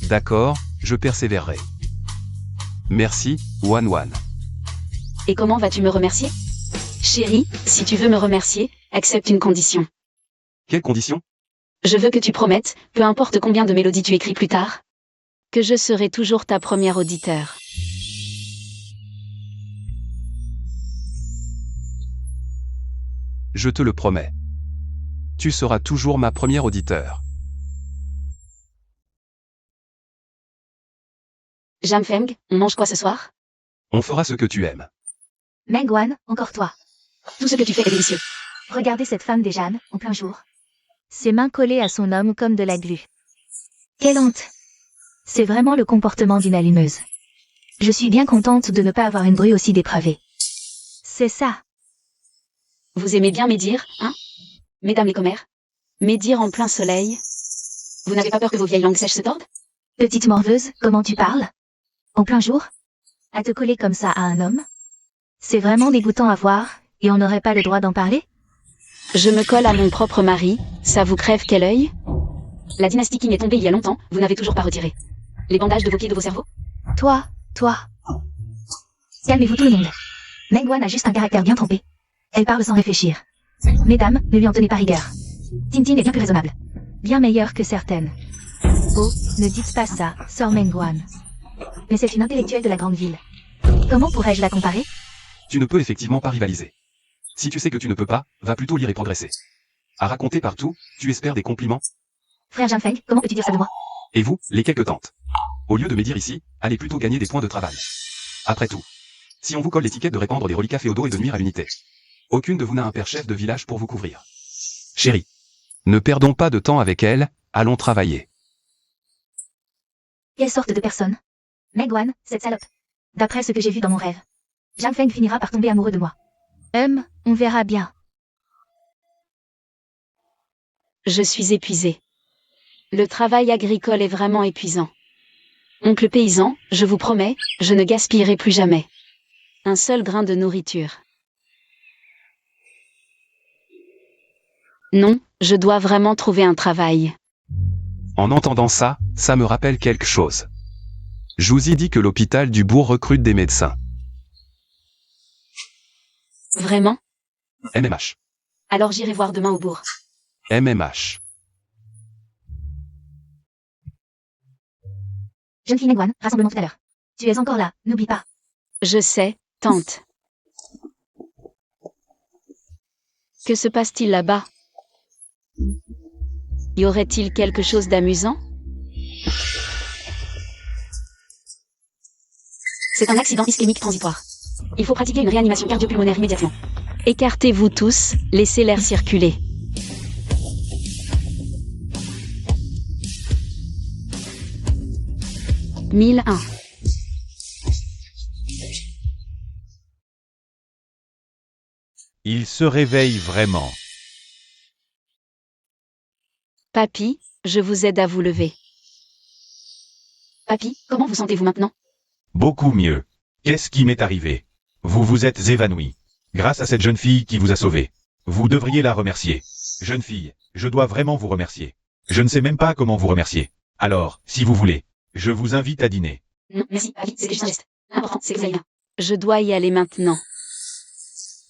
D'accord, je persévérerai. Merci, Wan. Et comment vas-tu me remercier? Chérie, si tu veux me remercier, accepte une condition. Quelle condition? Je veux que tu promettes, peu importe combien de mélodies tu écris plus tard, que je serai toujours ta première auditeur. Je te le promets. Tu seras toujours ma première auditeur. Jamfeng, on mange quoi ce soir? On fera ce que tu aimes. Mengwan, encore toi. Tout ce que tu fais est délicieux. Regardez cette femme des Jeanne, en plein jour. Ses mains collées à son homme comme de la glu. Quelle honte! C'est vraiment le comportement d'une allumeuse. Je suis bien contente de ne pas avoir une bru aussi dépravée. C'est ça. Vous aimez bien médire, hein? Mesdames les commères? Médire en plein soleil? Vous n'avez pas peur que vos vieilles langues sèches se tordent? Petite morveuse, comment tu parles? En plein jour? À te coller comme ça à un homme? C'est vraiment dégoûtant à voir, et on n'aurait pas le droit d'en parler? Je me colle à mon propre mari, ça vous crève quel œil? La dynastie Qing est tombée il y a longtemps, vous n'avez toujours pas retiré Les bandages de vos pieds de vos cerveaux? Toi. Calmez-vous tout le monde. Mengwan a juste un caractère bien trempé. Elle parle sans réfléchir. Mesdames, ne lui en tenez pas rigueur. Tintin est bien plus raisonnable. Bien meilleure que certaines. Oh, ne dites pas ça, sœur Mengwan. Mais c'est une intellectuelle de la grande ville. Comment pourrais-je la comparer? Tu ne peux effectivement pas rivaliser. Si tu sais que tu ne peux pas, va plutôt lire et progresser. À raconter partout, tu espères des compliments? Frère Jinfeng, comment peux-tu dire ça de moi? Et vous, les quelques tantes? Au lieu de médire ici, allez plutôt gagner des points de travail. Après tout, si on vous colle l'étiquette de répandre des reliquats féodaux et de nuire à l'unité, aucune de vous n'a un père chef de village pour vous couvrir. Chérie, ne perdons pas de temps avec elle, allons travailler. Quelle sorte de personne? Mengwan, cette salope. D'après ce que j'ai vu dans mon rêve. Jinfeng finira par tomber amoureux de moi. On verra bien. Je suis épuisée. Le travail agricole est vraiment épuisant. Oncle paysan, je vous promets, je ne gaspillerai plus jamais un seul grain de nourriture. Non, je dois vraiment trouver un travail. En entendant ça, ça me rappelle quelque chose. Jouzi dit que l'hôpital du bourg recrute des médecins. Vraiment? MMH. Alors j'irai voir demain au bourg. MMH. Jeune fille Mengwan, rassemblement tout à l'heure. Tu es encore là, n'oublie pas. Je sais, tante. Que se passe-t-il là-bas? Y aurait-il quelque chose d'amusant? C'est un accident ischémique transitoire. Il faut pratiquer une réanimation cardio-pulmonaire immédiatement. Écartez-vous tous, laissez l'air circuler. « 1001. Il se réveille vraiment. Papy, je vous aide à vous lever. Papy, comment vous sentez-vous maintenant? Beaucoup mieux. Qu'est-ce qui m'est arrivé? Vous vous êtes évanoui. Grâce à cette jeune fille qui vous a sauvé. Vous devriez la remercier. Jeune fille, je dois vraiment vous remercier. Je ne sais même pas comment vous remercier. Alors, si vous voulez, je vous invite à dîner. Non, merci, papy, c'était juste un geste. L'important, c'est que vous allez bien. Je dois y aller maintenant.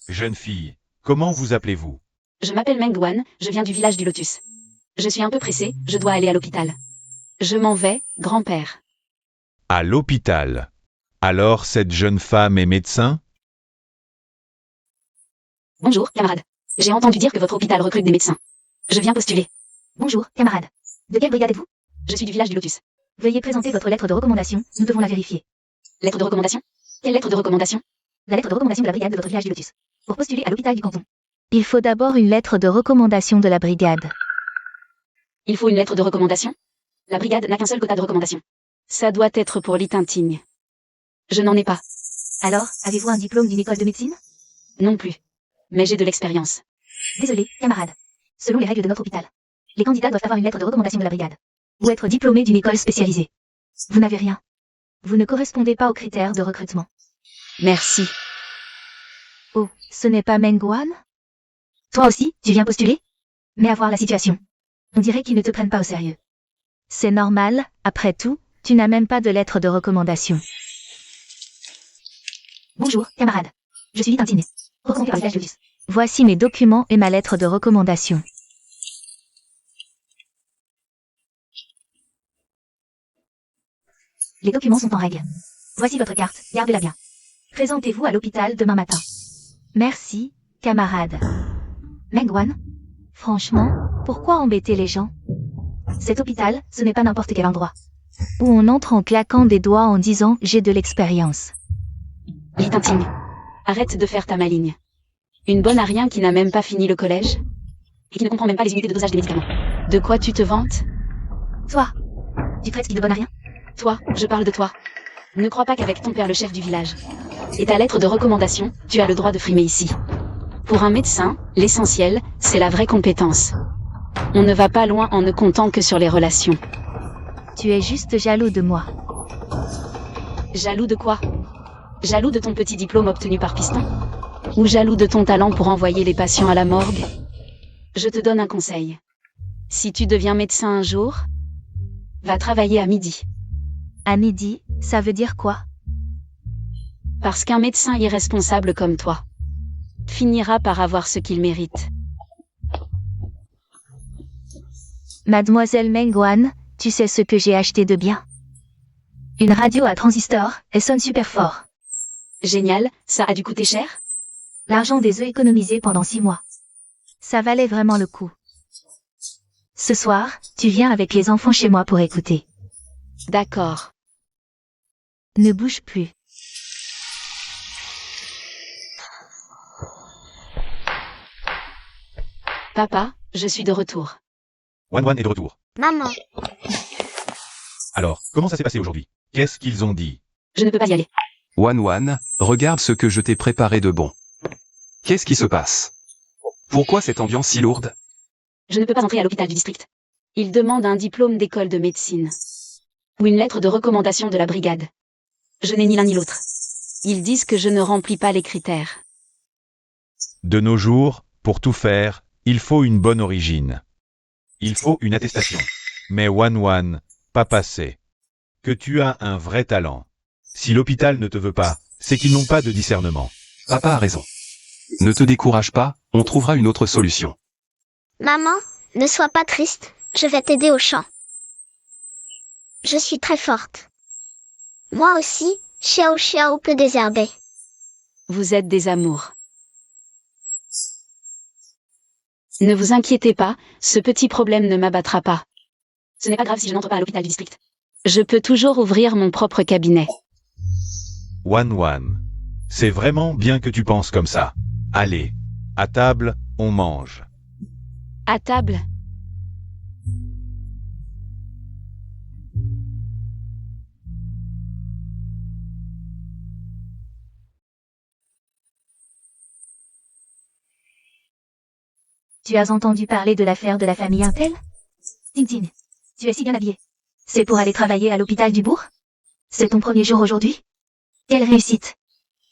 Jeune fille, comment vous appelez-vous? Je m'appelle Mengwan, je viens du village du Lotus. Je suis un peu pressée, je dois aller à l'hôpital. Je m'en vais, grand-père. À l'hôpital. Alors cette jeune femme est médecin? Bonjour, camarade. J'ai entendu dire que votre hôpital recrute des médecins. Je viens postuler. Bonjour, camarade. De quelle brigade êtes-vous? Je suis du village du Lotus. Veuillez présenter votre lettre de recommandation, nous devons la vérifier. Lettre de recommandation? Quelle lettre de recommandation? La lettre de recommandation de la brigade de votre village du Lotus. Pour postuler à l'hôpital du canton. Il faut d'abord une lettre de recommandation de la brigade. Il faut une lettre de recommandation? La brigade n'a qu'un seul quota de recommandation. Ça doit être pour l'Itintigne. Je n'en ai pas. Alors, avez-vous un diplôme d'une école de médecine? Non plus. Mais j'ai de l'expérience. Désolé, camarade. Selon les règles de notre hôpital, les candidats doivent avoir une lettre de recommandation de la brigade. Ou être diplômé d'une école spécialisée. Vous n'avez rien. Vous ne correspondez pas aux critères de recrutement. Merci. Oh, ce n'est pas Mengwan? Toi aussi, tu viens postuler? Mais à voir la situation. On dirait qu'ils ne te prennent pas au sérieux. C'est normal, après tout, tu n'as même pas de lettre de recommandation. Bonjour, camarade. Je suis Tintine. Recommandé par le village de Luce. Voici mes documents et ma lettre de recommandation. Les documents sont en règle. Voici votre carte, gardez-la bien. Présentez-vous à l'hôpital demain matin. Merci, camarade. Mengwan, Franchement, pourquoi embêter les gens? cet hôpital, ce n'est pas n'importe quel endroit. Où on entre en claquant des doigts en disant « j'ai de l'expérience ». Litintine, Arrête de faire ta maligne. Une bonne à rien qui n'a même pas fini le collège? et qui ne comprend même pas les unités de dosage des médicaments. De quoi tu te vantes? Toi, tu traites qui de bonne à rien? Toi, je parle de toi. Ne crois pas qu'avec ton père le chef du village et ta lettre de recommandation, tu as le droit de frimer ici. Pour un médecin, l'essentiel, c'est la vraie compétence. On ne va pas loin en ne comptant que sur les relations. Tu es juste jaloux de moi. Jaloux de quoi? Jaloux de ton petit diplôme obtenu par Piston? Ou jaloux de ton talent pour envoyer les patients à la morgue? Je te donne un conseil. Si tu deviens médecin un jour, va travailler à midi. Annie dit, ça veut dire quoi? Parce qu'un médecin irresponsable comme toi finira par avoir ce qu'il mérite. Mademoiselle Mengwan, tu sais ce que j'ai acheté de bien? Une radio à transistor, elle sonne super fort. Génial, ça a dû coûter cher? L'argent des œufs économisés pendant 6 mois. Ça valait vraiment le coup. Ce soir, tu viens avec les enfants chez moi pour écouter. D'accord. Ne bouge plus. Papa, je suis de retour. Wan est de retour. Maman, Alors, comment ça s'est passé aujourd'hui? Qu'est-ce qu'ils ont dit? Je ne peux pas y aller. Wan, regarde ce que je t'ai préparé de bon. Qu'est-ce qui se passe? Pourquoi cette ambiance si lourde? Je ne peux pas entrer à l'hôpital du district. Ils demandent un diplôme d'école de médecine. Ou une lettre de recommandation de la brigade. Je n'ai ni l'un ni l'autre. Ils disent que je ne remplis pas les critères. De nos jours, pour tout faire, il faut une bonne origine. Il faut une attestation. Mais Wan, pas passé. Que tu as un vrai talent. Si l'hôpital ne te veut pas, c'est qu'ils n'ont pas de discernement. Papa a raison. Ne te décourage pas, on trouvera une autre solution. maman, ne sois pas triste, je vais t'aider au champ. Je suis très forte. Moi aussi, Xiao peut désherber. Vous êtes des amours. Ne vous inquiétez pas, ce petit problème ne m'abattra pas. Ce n'est pas grave si je n'entre pas à l'hôpital du district. Je peux toujours ouvrir mon propre cabinet. Wan, c'est vraiment bien que tu penses comme ça. Allez, à table, on mange. À table. Tu as entendu parler de l'affaire de la famille Intel? Tintin, tu es si bien habillée. C'est pour aller travailler à l'hôpital du bourg? C'est ton premier jour aujourd'hui? Quelle réussite!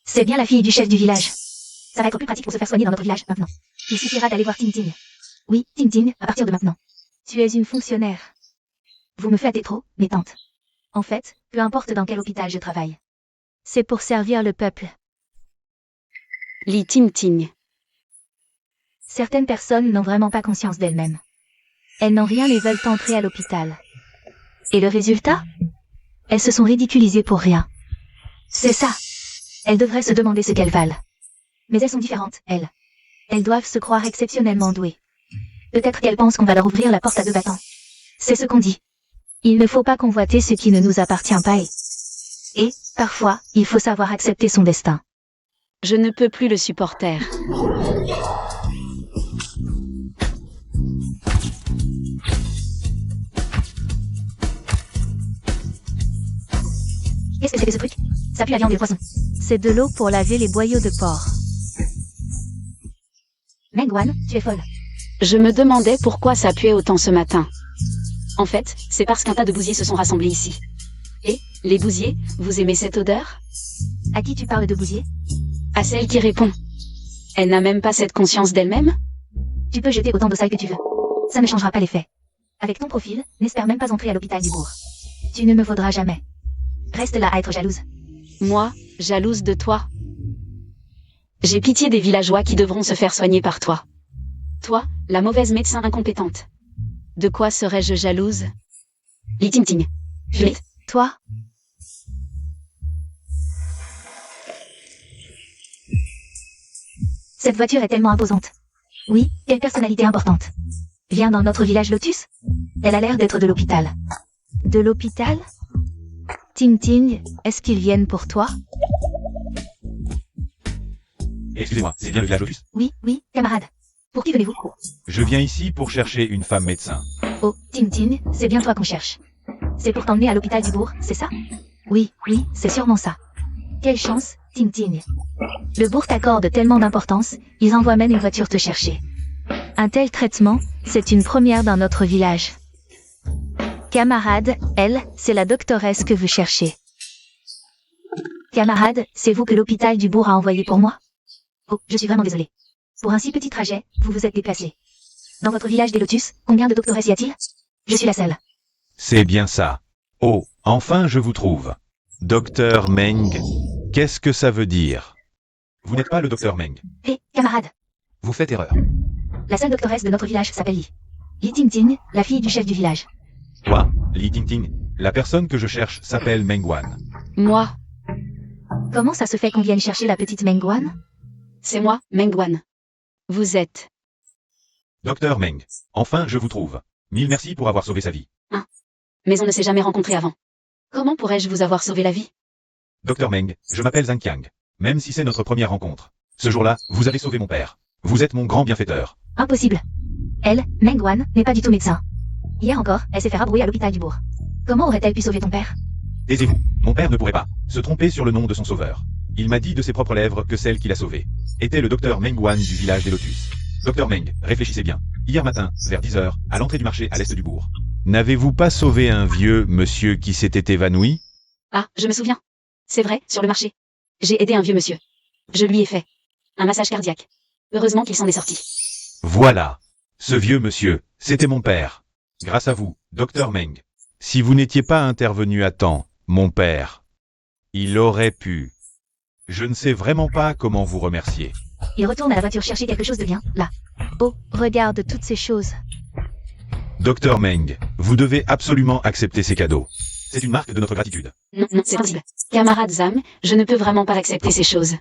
C'est bien la fille du chef du village. Ça va être plus pratique pour se faire soigner dans notre village maintenant. Il suffira d'aller voir Tintin. Oui, Tintin, à partir de maintenant. Tu es une fonctionnaire. Vous me flattez trop, mes tantes. En fait, peu importe dans quel hôpital je travaille. C'est pour servir le peuple. Li Ting. Certaines personnes n'ont vraiment pas conscience d'elles-mêmes. Elles n'ont rien et veulent entrer à l'hôpital. Et le résultat? Elles se sont ridiculisées pour rien. C'est ça. Elles devraient se demander ce qu'elles valent. Mais elles sont différentes, elles. Elles doivent se croire exceptionnellement douées. Peut-être qu'elles pensent qu'on va leur ouvrir la porte à 2 battants. C'est ce qu'on dit. Il ne faut pas convoiter ce qui ne nous appartient pas Et, parfois, il faut savoir accepter son destin. Je ne peux plus le supporter. Qu'est-ce que c'est que ce truc? Ça pue la viande et le poisson. C'est de l'eau pour laver les boyaux de porc. Mengwan, tu es folle. Je me demandais pourquoi ça puait autant ce matin. En fait, c'est parce qu'un tas de bousiers se sont rassemblés ici. Et, les bousiers, vous aimez cette odeur? À qui tu parles de bousier? À celle qui répond. Elle n'a même pas cette conscience d'elle-même? Tu peux jeter autant de saille que tu veux. Ça ne changera pas l'effet. Avec ton profil, n'espère même pas entrer à l'hôpital du bourg. Tu ne me vaudras jamais. Reste là à être jalouse. Moi, jalouse de toi. J'ai pitié des villageois qui devront se faire soigner par toi. Toi, la mauvaise médecin incompétente. De quoi serais-je jalouse? Li Ting. Juliette. Toi? Cette voiture est tellement imposante. Oui, quelle personnalité importante. Viens dans notre village Lotus? Elle a l'air d'être de l'hôpital. De l'hôpital? Ting, est-ce qu'ils viennent pour toi? Excusez-moi, c'est bien le village Lotus? Oui, camarade. Pour qui venez-vous? Je viens ici pour chercher une femme médecin. Oh, Ting, c'est bien toi qu'on cherche. C'est pour t'emmener à l'hôpital du bourg, c'est ça? Oui, c'est sûrement ça. Quelle chance, Ting. Le bourg t'accorde tellement d'importance, ils envoient même une voiture te chercher. Un tel traitement, c'est une première dans notre village. Camarade, elle, c'est la doctoresse que vous cherchez. Camarade, c'est vous que l'hôpital du bourg a envoyé pour moi? Oh, je suis vraiment désolée. Pour un si petit trajet, vous vous êtes déplacé. Dans votre village des Lotus, combien de doctoresses y a-t-il? Je suis la seule. C'est bien ça. Oh, enfin je vous trouve. Docteur Meng, qu'est-ce que ça veut dire? Vous n'êtes pas le docteur Meng. Hé, camarade. Vous faites erreur. La seule doctoresse de notre village s'appelle Li. Li Tingting, la fille du chef du village. Toi, Li Tingting, la personne que je cherche s'appelle Mengwan. Moi, Comment ça se fait qu'on vienne chercher la petite Mengwan? c'est moi, Mengwan. Vous êtes. Docteur Meng. Enfin, je vous trouve. Mille merci pour avoir sauvé sa vie. Mais on ne s'est jamais rencontrés avant. Comment pourrais-je vous avoir sauvé la vie? Docteur Meng, je m'appelle Zhang Qiang. Même si c'est notre première rencontre. Ce jour-là, vous avez sauvé mon père. Vous êtes mon grand bienfaiteur. Impossible. Elle, Mengwan, n'est pas du tout médecin. Hier encore, elle s'est fait rabrouer à l'hôpital du bourg. Comment aurait-elle pu sauver ton père? Taisez-vous. Mon père ne pourrait pas se tromper sur le nom de son sauveur. Il m'a dit de ses propres lèvres que celle qui l'a sauvé était le docteur Mengwan du village des Lotus. Docteur Meng, réfléchissez bien. Hier matin, vers 10 h, à l'entrée du marché à l'est du bourg. N'avez-vous pas sauvé un vieux monsieur qui s'était évanoui? Ah, je me souviens. C'est vrai, sur le marché. J'ai aidé un vieux monsieur. Je lui ai fait un massage cardiaque. Heureusement qu'il s'en est sorti. Voilà. Ce vieux monsieur, c'était mon père. Grâce à vous, docteur Meng. Si vous n'étiez pas intervenu à temps, mon père, il aurait pu. Je ne sais vraiment pas comment vous remercier. Il retourne à la voiture chercher quelque chose de bien, là. Oh, regarde toutes ces choses. Docteur Meng, vous devez absolument accepter ces cadeaux. C'est une marque de notre gratitude. Non, non, c'est impossible. Camarade Zam, je ne peux vraiment pas accepter ces choses.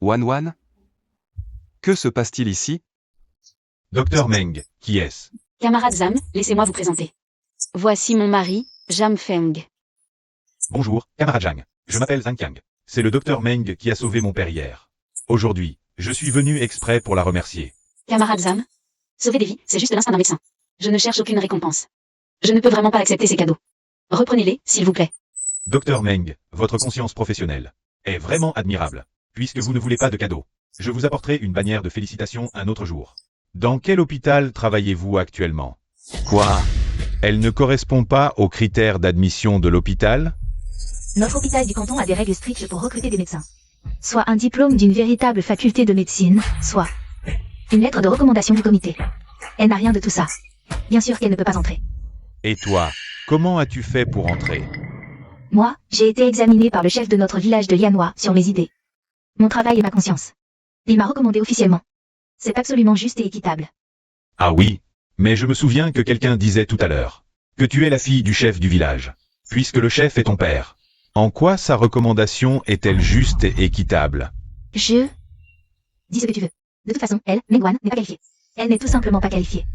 Wan Wan? Que se passe-t-il ici? Docteur Meng, qui est-ce? Camarade Zam, laissez-moi vous présenter. Voici mon mari, Jam Feng. Bonjour, camarade Zhang. Je m'appelle Zhang Qiang. C'est le docteur Meng qui a sauvé mon père hier. Aujourd'hui, je suis venu exprès pour la remercier. Camarade Zam, sauver des vies, c'est juste l'instinct d'un médecin. Je ne cherche aucune récompense. Je ne peux vraiment pas accepter ces cadeaux. Reprenez-les, s'il vous plaît. Docteur Meng, votre conscience professionnelle est vraiment admirable. Puisque vous ne voulez pas de cadeaux, je vous apporterai une bannière de félicitations un autre jour. Dans quel hôpital travaillez-vous actuellement? Quoi? Elle ne correspond pas aux critères d'admission de l'hôpital? Notre hôpital du canton a des règles strictes pour recruter des médecins. Soit un diplôme d'une véritable faculté de médecine, soit une lettre de recommandation du comité. Elle n'a rien de tout ça. Bien sûr qu'elle ne peut pas entrer. Et toi, comment as-tu fait pour entrer? Moi, j'ai été examiné par le chef de notre village de Lianois sur mes idées. Mon travail et ma conscience. Il m'a recommandé officiellement. C'est absolument juste et équitable. Ah oui, mais je me souviens que quelqu'un disait tout à l'heure que tu es la fille du chef du village, puisque le chef est ton père. En quoi sa recommandation est-elle juste et équitable? Dis ce que tu veux. De toute façon, elle, Mengwan, n'est pas qualifiée. Elle n'est tout simplement pas qualifiée.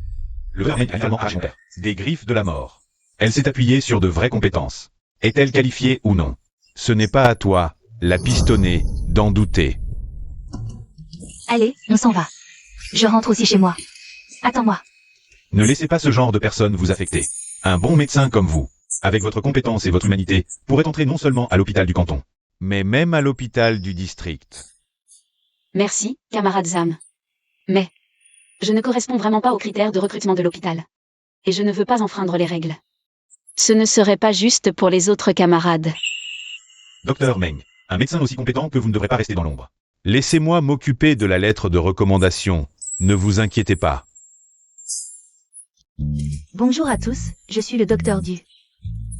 Le docteur Meng a finalement arraché mon père des griffes de la mort. Elle s'est appuyée sur de vraies compétences. Est-elle qualifiée ou non? Ce n'est pas à toi, la pistonnée, d'en douter. Allez, on s'en va. Je rentre aussi chez moi. Attends-moi. Ne laissez pas ce genre de personnes vous affecter. Un bon médecin comme vous, avec votre compétence et votre humanité, pourrait entrer non seulement à l'hôpital du canton, Mais même à l'hôpital du district. Merci, camarade Zam. Mais je ne corresponds vraiment pas aux critères de recrutement de l'hôpital. Et je ne veux pas enfreindre les règles. Ce ne serait pas juste pour les autres camarades. Docteur Meng, un médecin aussi compétent que vous ne devrez pas rester dans l'ombre. Laissez-moi m'occuper de la lettre de recommandation. Ne vous inquiétez pas. Bonjour à tous, je suis le docteur Du,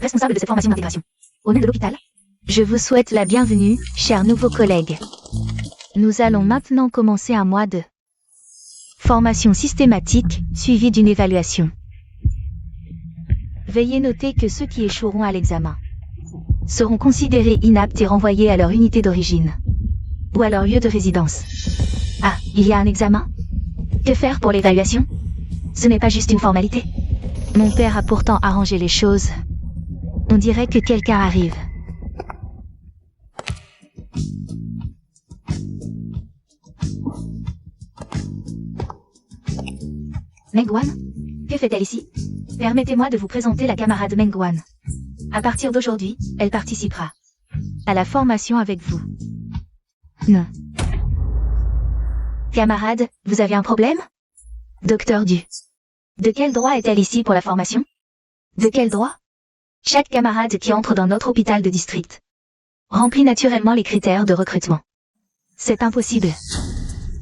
responsable de cette formation d'intégration. Au nom de l'hôpital, Je vous souhaite la bienvenue, chers nouveaux collègues. Nous allons maintenant commencer un mois de formation systématique, suivie d'une évaluation. Veuillez noter que ceux qui échoueront à l'examen seront considérés inaptes et renvoyés à leur unité d'origine ou à leur lieu de résidence. Ah, il y a un examen? Que faire pour l'évaluation? Ce n'est pas juste une formalité. Mon père a pourtant arrangé les choses. On dirait que quelqu'un arrive. Mengwan? Que fait-elle ici? Permettez-moi de vous présenter la camarade Mengwan. À partir d'aujourd'hui, elle participera À la formation avec vous. Non. Camarade, vous avez un problème? Docteur Du. De quel droit est-elle ici pour la formation? De quel droit? Chaque camarade qui entre dans notre hôpital de district remplit naturellement les critères de recrutement. C'est impossible.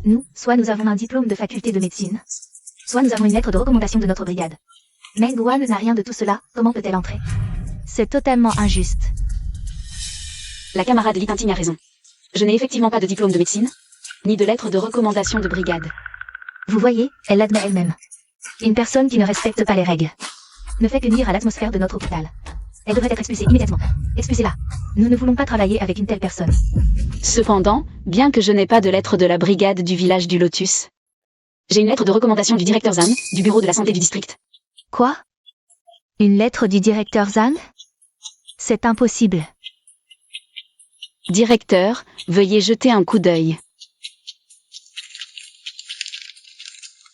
Nous, soit nous avons un diplôme de faculté de médecine, soit nous avons une lettre de recommandation de notre brigade. Mengwan n'a rien de tout cela, comment peut-elle entrer? C'est totalement injuste. La camarade Li Tinting a raison. Je n'ai effectivement pas de diplôme de médecine, ni de lettre de recommandation de brigade. Vous voyez, elle l'admet elle-même. Une personne qui ne respecte pas les règles ne fait que nuire à l'atmosphère de notre hôpital. Elle devrait être expulsée immédiatement. Expulsez-la. Nous ne voulons pas travailler avec une telle personne. Cependant, bien que je n'ai pas de lettre de la brigade du village du Lotus, j'ai une lettre de recommandation du directeur Zhang, du bureau de la santé du district. Quoi? Une lettre du directeur Zhang? C'est impossible. Directeur, veuillez jeter un coup d'œil.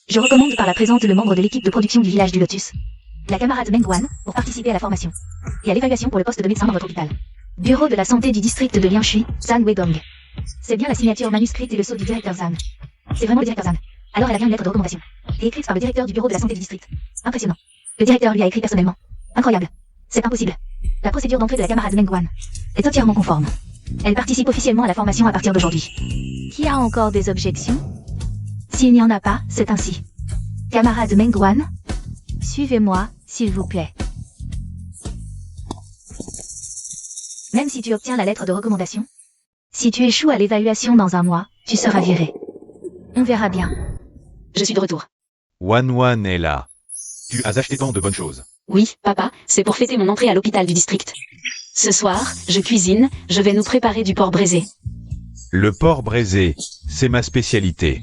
Je recommande par la présente le membre de l'équipe de production du village du Lotus, la camarade Meng Guan, pour participer à la formation et à l'évaluation pour le poste de médecin dans votre hôpital. Bureau de la santé du district de Lianshui, Zhang Weidong. C'est bien la signature manuscrite et le sceau du directeur Zhang. C'est vraiment le directeur Zhang. Alors elle a bien une lettre de recommandation, et écrite par le directeur du bureau de la santé du district. Impressionnant. Le directeur lui a écrit personnellement. Incroyable. C'est impossible. La procédure d'entrée de la camarade Meng Guan est entièrement conforme. Elle participe officiellement à la formation à partir d'aujourd'hui. Qui a encore des objections? S'il n'y en a pas, c'est ainsi. Camarade Meng Guan, suivez-moi, s'il vous plaît. Même si tu obtiens la lettre de recommandation, si tu échoues à l'évaluation dans un mois, tu seras viré. On verra bien. Je suis de retour. Wan Wan est là. Tu as acheté tant de bonnes choses. Oui, papa, c'est pour fêter mon entrée à l'hôpital du district. Ce soir, je cuisine, je vais nous préparer du porc braisé. Le porc braisé, c'est ma spécialité.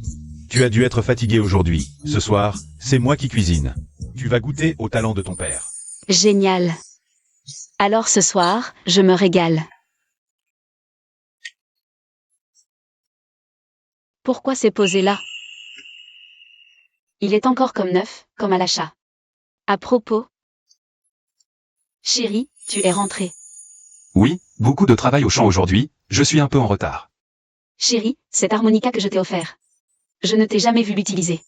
Tu as dû être fatigué aujourd'hui. Ce soir, c'est moi qui cuisine. Tu vas goûter au talent de ton père. Génial. Alors ce soir, je me régale. Pourquoi c'est posé là? Il est encore comme neuf, comme à l'achat. À propos. Chérie, tu es rentrée. Oui, beaucoup de travail au champ aujourd'hui, je suis un peu en retard. Chérie, cette harmonica que je t'ai offert. Je ne t'ai jamais vu l'utiliser.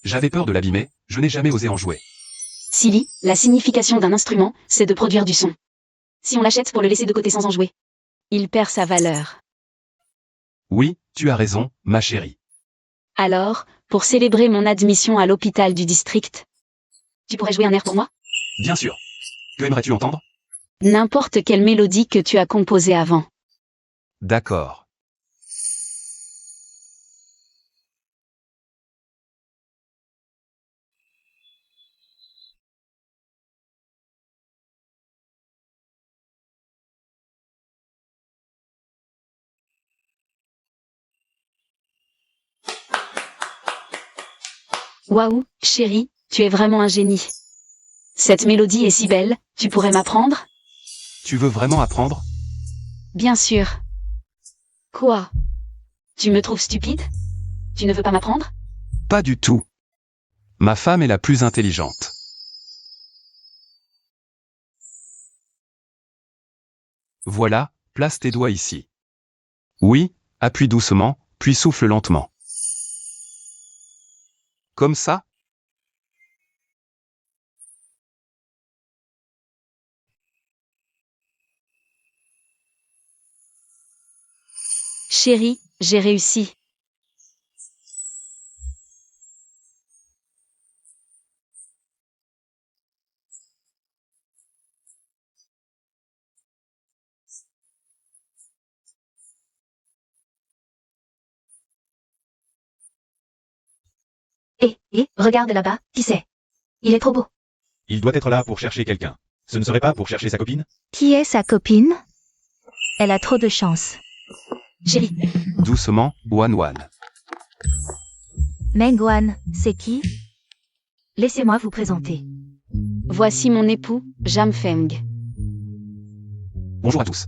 J'avais peur de l'abîmer, je n'ai jamais osé en jouer. Silly, la signification d'un instrument, c'est de produire du son. Si on l'achète pour le laisser de côté sans en jouer, il perd sa valeur. Oui, tu as raison, ma chérie. Alors, pour célébrer mon admission à l'hôpital du district, tu pourrais jouer un air pour moi? Bien sûr. Que aimerais-tu entendre? N'importe quelle mélodie que tu as composée avant. D'accord. Waouh, chérie, tu es vraiment un génie. Cette mélodie est si belle, tu pourrais m'apprendre? Tu veux vraiment apprendre? Bien sûr. Quoi? Tu me trouves stupide? Tu ne veux pas m'apprendre? Pas du tout. Ma femme est la plus intelligente. Voilà, place tes doigts ici. Oui, appuie doucement, puis souffle lentement. Comme ça? Chérie, j'ai réussi. Regarde là-bas, qui c'est? Il est trop beau. Il doit être là pour chercher quelqu'un. Ce ne serait pas pour chercher sa copine? Qui est sa copine? Elle a trop de chance. Chérie, Doucement, Wan Wan. Meng Guan, c'est qui? Laissez-moi vous présenter. voici mon époux, Jam Feng. Bonjour à tous.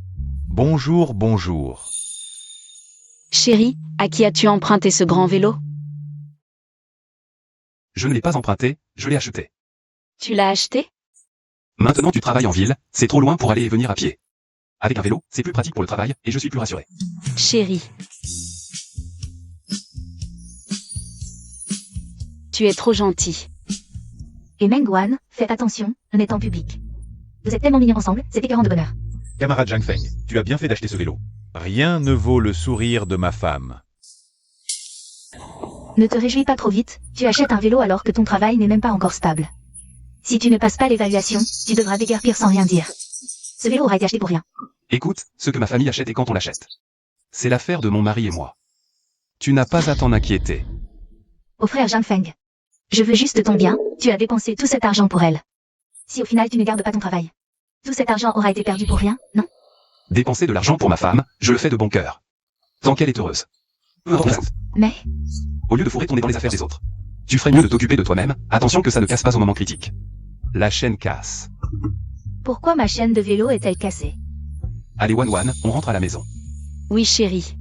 Bonjour, bonjour. Chérie, à qui as-tu emprunté ce grand vélo? Je ne l'ai pas emprunté, je l'ai acheté. Tu l'as acheté? Maintenant tu travailles en ville, c'est trop loin pour aller et venir à pied. Avec un vélo, c'est plus pratique pour le travail, et je suis plus rassuré. Chérie. Tu es trop gentil. Et Meng Guan, faites attention, on est en public. Vous êtes tellement mignons ensemble, c'est écœurant de bonheur. Camarade Zhang Feng, tu as bien fait d'acheter ce vélo. Rien ne vaut le sourire de ma femme. Ne te réjouis pas trop vite, tu achètes un vélo alors que ton travail n'est même pas encore stable. Si tu ne passes pas l'évaluation, tu devras déguerpir sans rien dire. Ce vélo aura été acheté pour rien. Écoute, ce que ma famille achète et quand on l'achète. C'est l'affaire de mon mari et moi. Tu n'as pas à t'en inquiéter. Au frère Zhang Feng. Je veux juste ton bien, tu as dépensé tout cet argent pour elle. Si au final tu ne gardes pas ton travail, tout cet argent aura été perdu pour rien, non? Dépenser de l'argent pour ma femme, je le fais de bon cœur. Tant qu'elle est heureuse. Peu importe. Mais, Au lieu de fourrer ton nez dans les affaires des autres, tu ferais mieux de t'occuper de toi-même, attention que ça ne casse pas au moment critique. La chaîne casse. pourquoi ma chaîne de vélo est-elle cassée? Allez Wan, on rentre à la maison. Oui, chérie.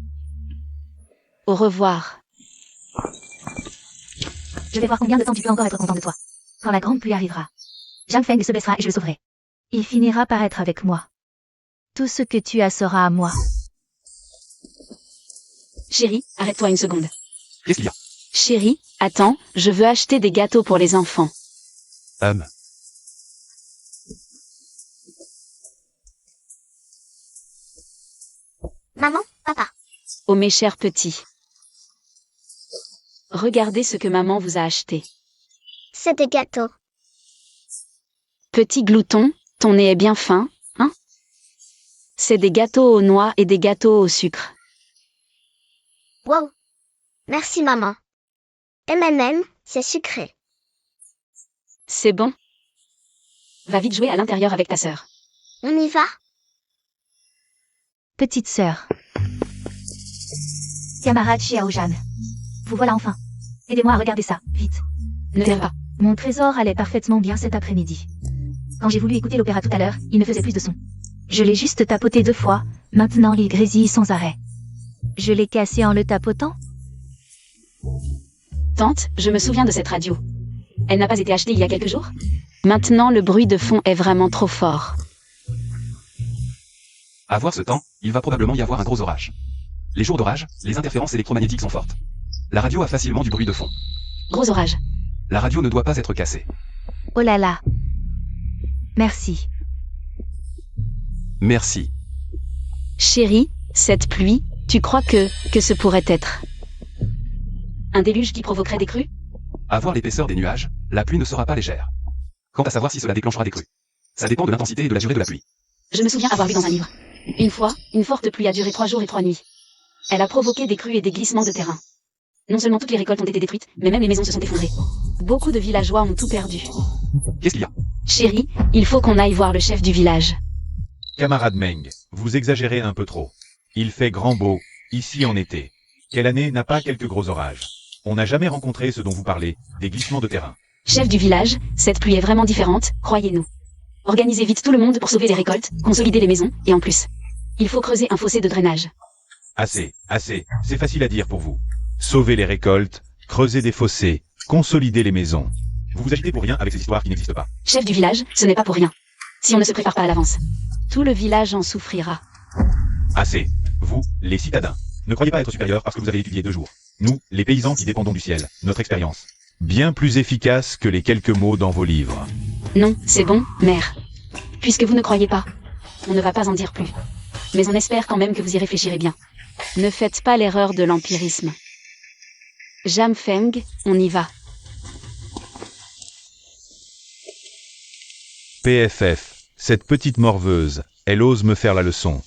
Au revoir. Je vais voir combien de temps tu peux encore être content de toi. Quand la grande pluie arrivera. Zhang Feng se baissera et je le sauverai. Il finira par être avec moi. Tout ce que tu as sera à moi. Chérie, arrête-toi une seconde. Qu'est-ce qu'il y a? Chérie, attends, je veux acheter des gâteaux pour les enfants. Maman, papa. Oh mes chers petits. Regardez ce que maman vous a acheté. C'est des gâteaux. Petit glouton, ton nez est bien fin, hein? C'est des gâteaux aux noix et des gâteaux au sucre. Wow. Merci maman. M&M, c'est sucré. C'est bon? Va vite jouer à l'intérieur avec ta sœur. On y va? Petite sœur. Camarade Xiaozhan. Vous voilà enfin. Aidez-moi à regarder ça, vite. Ne t'erre pas. Mon trésor allait parfaitement bien cet après-midi. Quand j'ai voulu écouter l'opéra tout à l'heure, il ne faisait plus de son. Je l'ai juste tapoté 2 fois, maintenant il grésille sans arrêt. Je l'ai cassé en le tapotant? Tante, je me souviens de cette radio. Elle n'a pas été achetée il y a quelques jours? Maintenant, le bruit de fond est vraiment trop fort. À voir ce temps, il va probablement y avoir un gros orage. Les jours d'orage, les interférences électromagnétiques sont fortes. La radio a facilement du bruit de fond. Gros orage. La radio ne doit pas être cassée. Oh là là. Merci. Merci. Chérie, cette pluie, tu crois que ce pourrait être un déluge qui provoquerait des crues? À voir l'épaisseur des nuages, la pluie ne sera pas légère. Quant à savoir si cela déclenchera des crues, ça dépend de l'intensité et de la durée de la pluie. Je me souviens avoir lu dans un livre. Une fois, une forte pluie a duré 3 jours et 3 nuits. Elle a provoqué des crues et des glissements de terrain. Non seulement toutes les récoltes ont été détruites, mais même les maisons se sont effondrées. Beaucoup de villageois ont tout perdu. Qu'est-ce qu'il y a? Chérie, il faut qu'on aille voir le chef du village. Camarade Meng, vous exagérez un peu trop. Il fait grand beau, ici en été. Quelle année n'a pas quelques gros orages? On n'a jamais rencontré ce dont vous parlez, des glissements de terrain. Chef du village, cette pluie est vraiment différente, croyez-nous. Organisez vite tout le monde pour sauver les récoltes, consolider les maisons, et en plus, il faut creuser un fossé de drainage. Assez, c'est facile à dire pour vous. Sauver les récoltes, creuser des fossés, consolider les maisons. Vous vous agitez pour rien avec ces histoires qui n'existent pas. Chef du village, ce n'est pas pour rien. Si on ne se prépare pas à l'avance, tout le village en souffrira. Assez. Vous, les citadins, ne croyez pas être supérieurs parce que vous avez étudié 2 jours. Nous, les paysans qui dépendons du ciel, notre expérience. Bien plus efficace que les quelques mots dans vos livres. Non, c'est bon, mère. Puisque vous ne croyez pas, on ne va pas en dire plus. Mais on espère quand même que vous y réfléchirez bien. Ne faites pas l'erreur de l'empirisme. Zhang Feng, on y va. PFF, cette petite morveuse, elle ose me faire la leçon.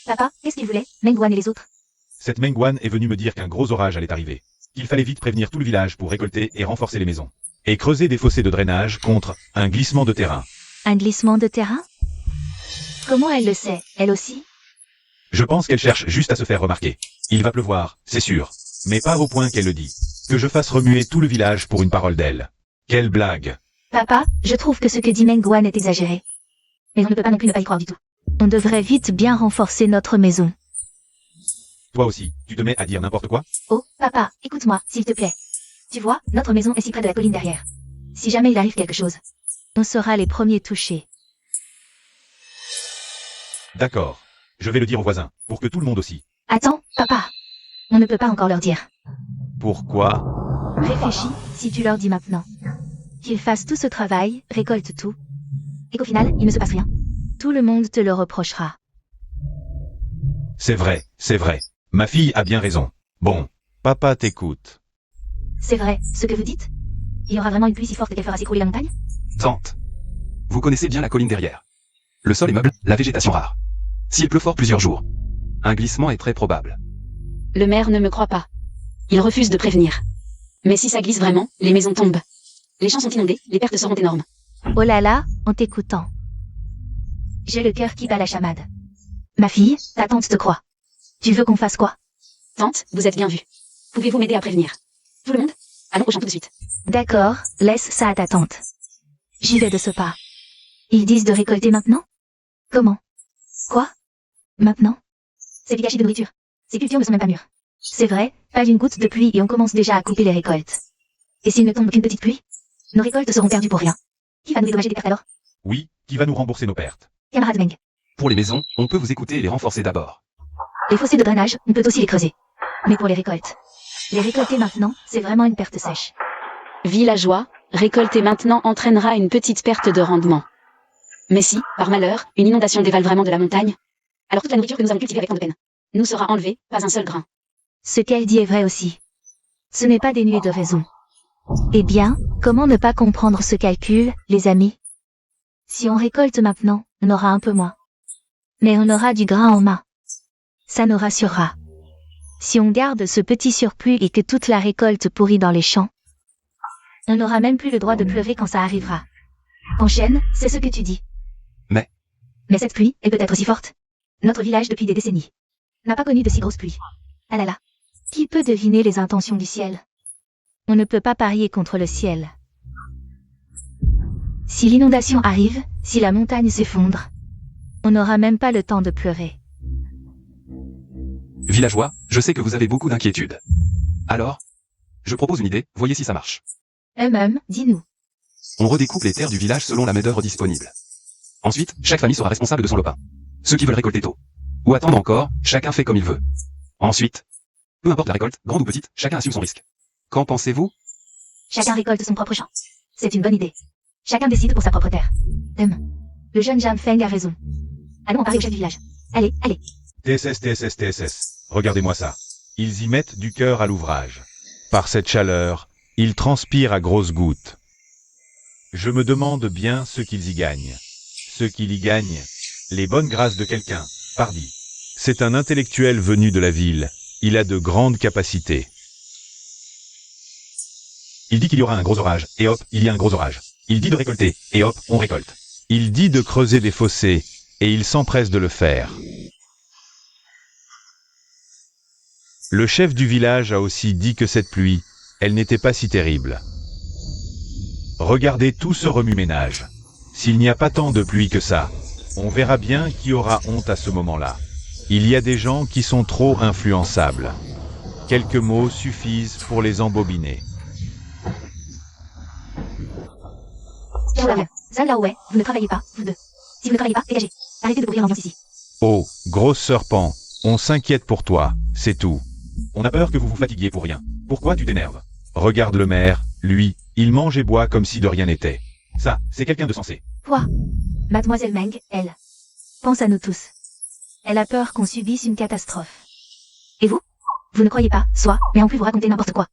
Papa, qu'est-ce qu'il voulait, Mengwan et les autres? Cette Mengwan est venue me dire qu'un gros orage allait arriver. Qu'il fallait vite prévenir tout le village pour récolter et renforcer les maisons. Et creuser des fossés de drainage contre un glissement de terrain. Un glissement de terrain? Comment elle le sait, elle aussi? Je pense qu'elle cherche juste à se faire remarquer. Il va pleuvoir, c'est sûr. Mais pas au point qu'elle le dit. Que je fasse remuer tout le village pour une parole d'elle. Quelle blague! Papa, je trouve que ce que dit Mengwan est exagéré. Mais on ne peut pas non plus ne pas y croire du tout. On devrait vite bien renforcer notre maison. Toi aussi, tu te mets à dire n'importe quoi? Oh, papa, écoute-moi, s'il te plaît. Tu vois, notre maison est si près de la colline derrière. Si jamais il arrive quelque chose, on sera les premiers touchés. D'accord. Je vais le dire aux voisins, pour que tout le monde aussi. Attends, papa. On ne peut pas encore leur dire. Pourquoi? Réfléchis, si tu leur dis maintenant. Qu'ils fassent tout ce travail, récoltent tout. Et qu'au final, il ne se passe rien. Tout le monde te le reprochera. C'est vrai, c'est vrai. Ma fille a bien raison. Bon, papa t'écoute. C'est vrai, ce que vous dites? Il y aura vraiment une pluie si forte qu'elle fera s'écrouler la montagne? Tante. Vous connaissez bien la colline derrière. Le sol est meuble, la végétation rare. S'il pleut fort plusieurs jours, un glissement est très probable. Le maire ne me croit pas. Il refuse de prévenir. Mais si ça glisse vraiment, les maisons tombent. Les champs sont inondés, les pertes seront énormes. Oh là là, en t'écoutant. J'ai le cœur qui bat la chamade. Ma fille, ta tante te croit. Tu veux qu'on fasse quoi? Tante, vous êtes bien vue. Pouvez-vous m'aider à prévenir? Tout le monde? Allons au champ tout de suite. D'accord, laisse ça à ta tante. J'y vais de ce pas. Ils disent de récolter maintenant? Comment? Quoi? Maintenant? C'est du gâchis de nourriture. Ces cultures ne sont même pas mûres. C'est vrai, pas une goutte de pluie et on commence déjà à couper les récoltes. Et s'il ne tombe qu'une petite pluie? Nos récoltes seront perdues pour rien. Qui va nous dédommager des pertes alors? Oui, qui va nous rembourser nos pertes? Camarade Meng. Pour les maisons, on peut vous écouter et les renforcer d'abord. Les fossés de drainage, on peut aussi les creuser. Mais pour les récoltes. Les récolter maintenant, c'est vraiment une perte sèche. Villageois, récolter maintenant entraînera une petite perte de rendement. Mais si, par malheur, une inondation dévale vraiment de la montagne, alors toute la nourriture que nous avons cultivée avec tant de peine nous sera enlevée, pas un seul grain. Ce qu'elle dit est vrai aussi. Ce n'est pas dénué de raison. Eh bien, comment ne pas comprendre ce calcul, les amis? Si on récolte maintenant, on aura un peu moins. Mais on aura du grain en main. Ça nous rassurera. Si on garde ce petit surplus et que toute la récolte pourrit dans les champs, on n'aura même plus le droit de pleurer quand ça arrivera. Enchaîne, c'est ce que tu dis. Mais cette pluie est peut-être aussi forte. Notre village depuis des décennies n'a pas connu de si grosses pluies. Ah là là. Qui peut deviner les intentions du ciel? On ne peut pas parier contre le ciel. Si l'inondation arrive, si la montagne s'effondre, on n'aura même pas le temps de pleurer. Villageois, je sais que vous avez beaucoup d'inquiétudes. Alors, je propose une idée, voyez si ça marche. Dis-nous. On redécoupe les terres du village selon la main-d'œuvre disponible. Ensuite, chaque famille sera responsable de son lopin. Ceux qui veulent récolter tôt. Ou attendre encore, chacun fait comme il veut. Ensuite, peu importe la récolte, grande ou petite, chacun assume son risque. Qu'en pensez-vous? Chacun récolte son propre champ. C'est une bonne idée. Chacun décide pour sa propre terre. Le jeune Jam Feng a raison. Allons en parler au chef du village. Allez. TSS. Regardez-moi ça. Ils y mettent du cœur à l'ouvrage. Par cette chaleur, ils transpirent à grosses gouttes. Je me demande bien ce qu'ils y gagnent. Ce qu'il y gagne, les bonnes grâces de quelqu'un, pardi. C'est un intellectuel venu de la ville. Il a de grandes capacités. Il dit qu'il y aura un gros orage, et hop, il y a un gros orage. Il dit de récolter, et hop, on récolte. Il dit de creuser des fossés, et il s'empresse de le faire. Le chef du village a aussi dit que cette pluie, elle n'était pas si terrible. Regardez tout ce remue-ménage. S'il n'y a pas tant de pluie que ça, on verra bien qui aura honte à ce moment-là. Il y a des gens qui sont trop influençables. Quelques mots suffisent pour les embobiner. Zhang Laowei, vous ne travaillez pas, vous deux. Si vous ne travaillez pas, dégagez. Arrêtez de couvrir l'ambiance ici. Oh, grosse serpent, on s'inquiète pour toi, c'est tout. On a peur que vous vous fatiguiez pour rien. Pourquoi tu t'énerves? Regarde le maire, lui, il mange et boit comme si de rien n'était. Ça, c'est quelqu'un de sensé. Toi, Mademoiselle Meng, elle, pense à nous tous. Elle a peur qu'on subisse une catastrophe. Et vous? Vous ne croyez pas, soit, mais en plus vous racontez n'importe quoi.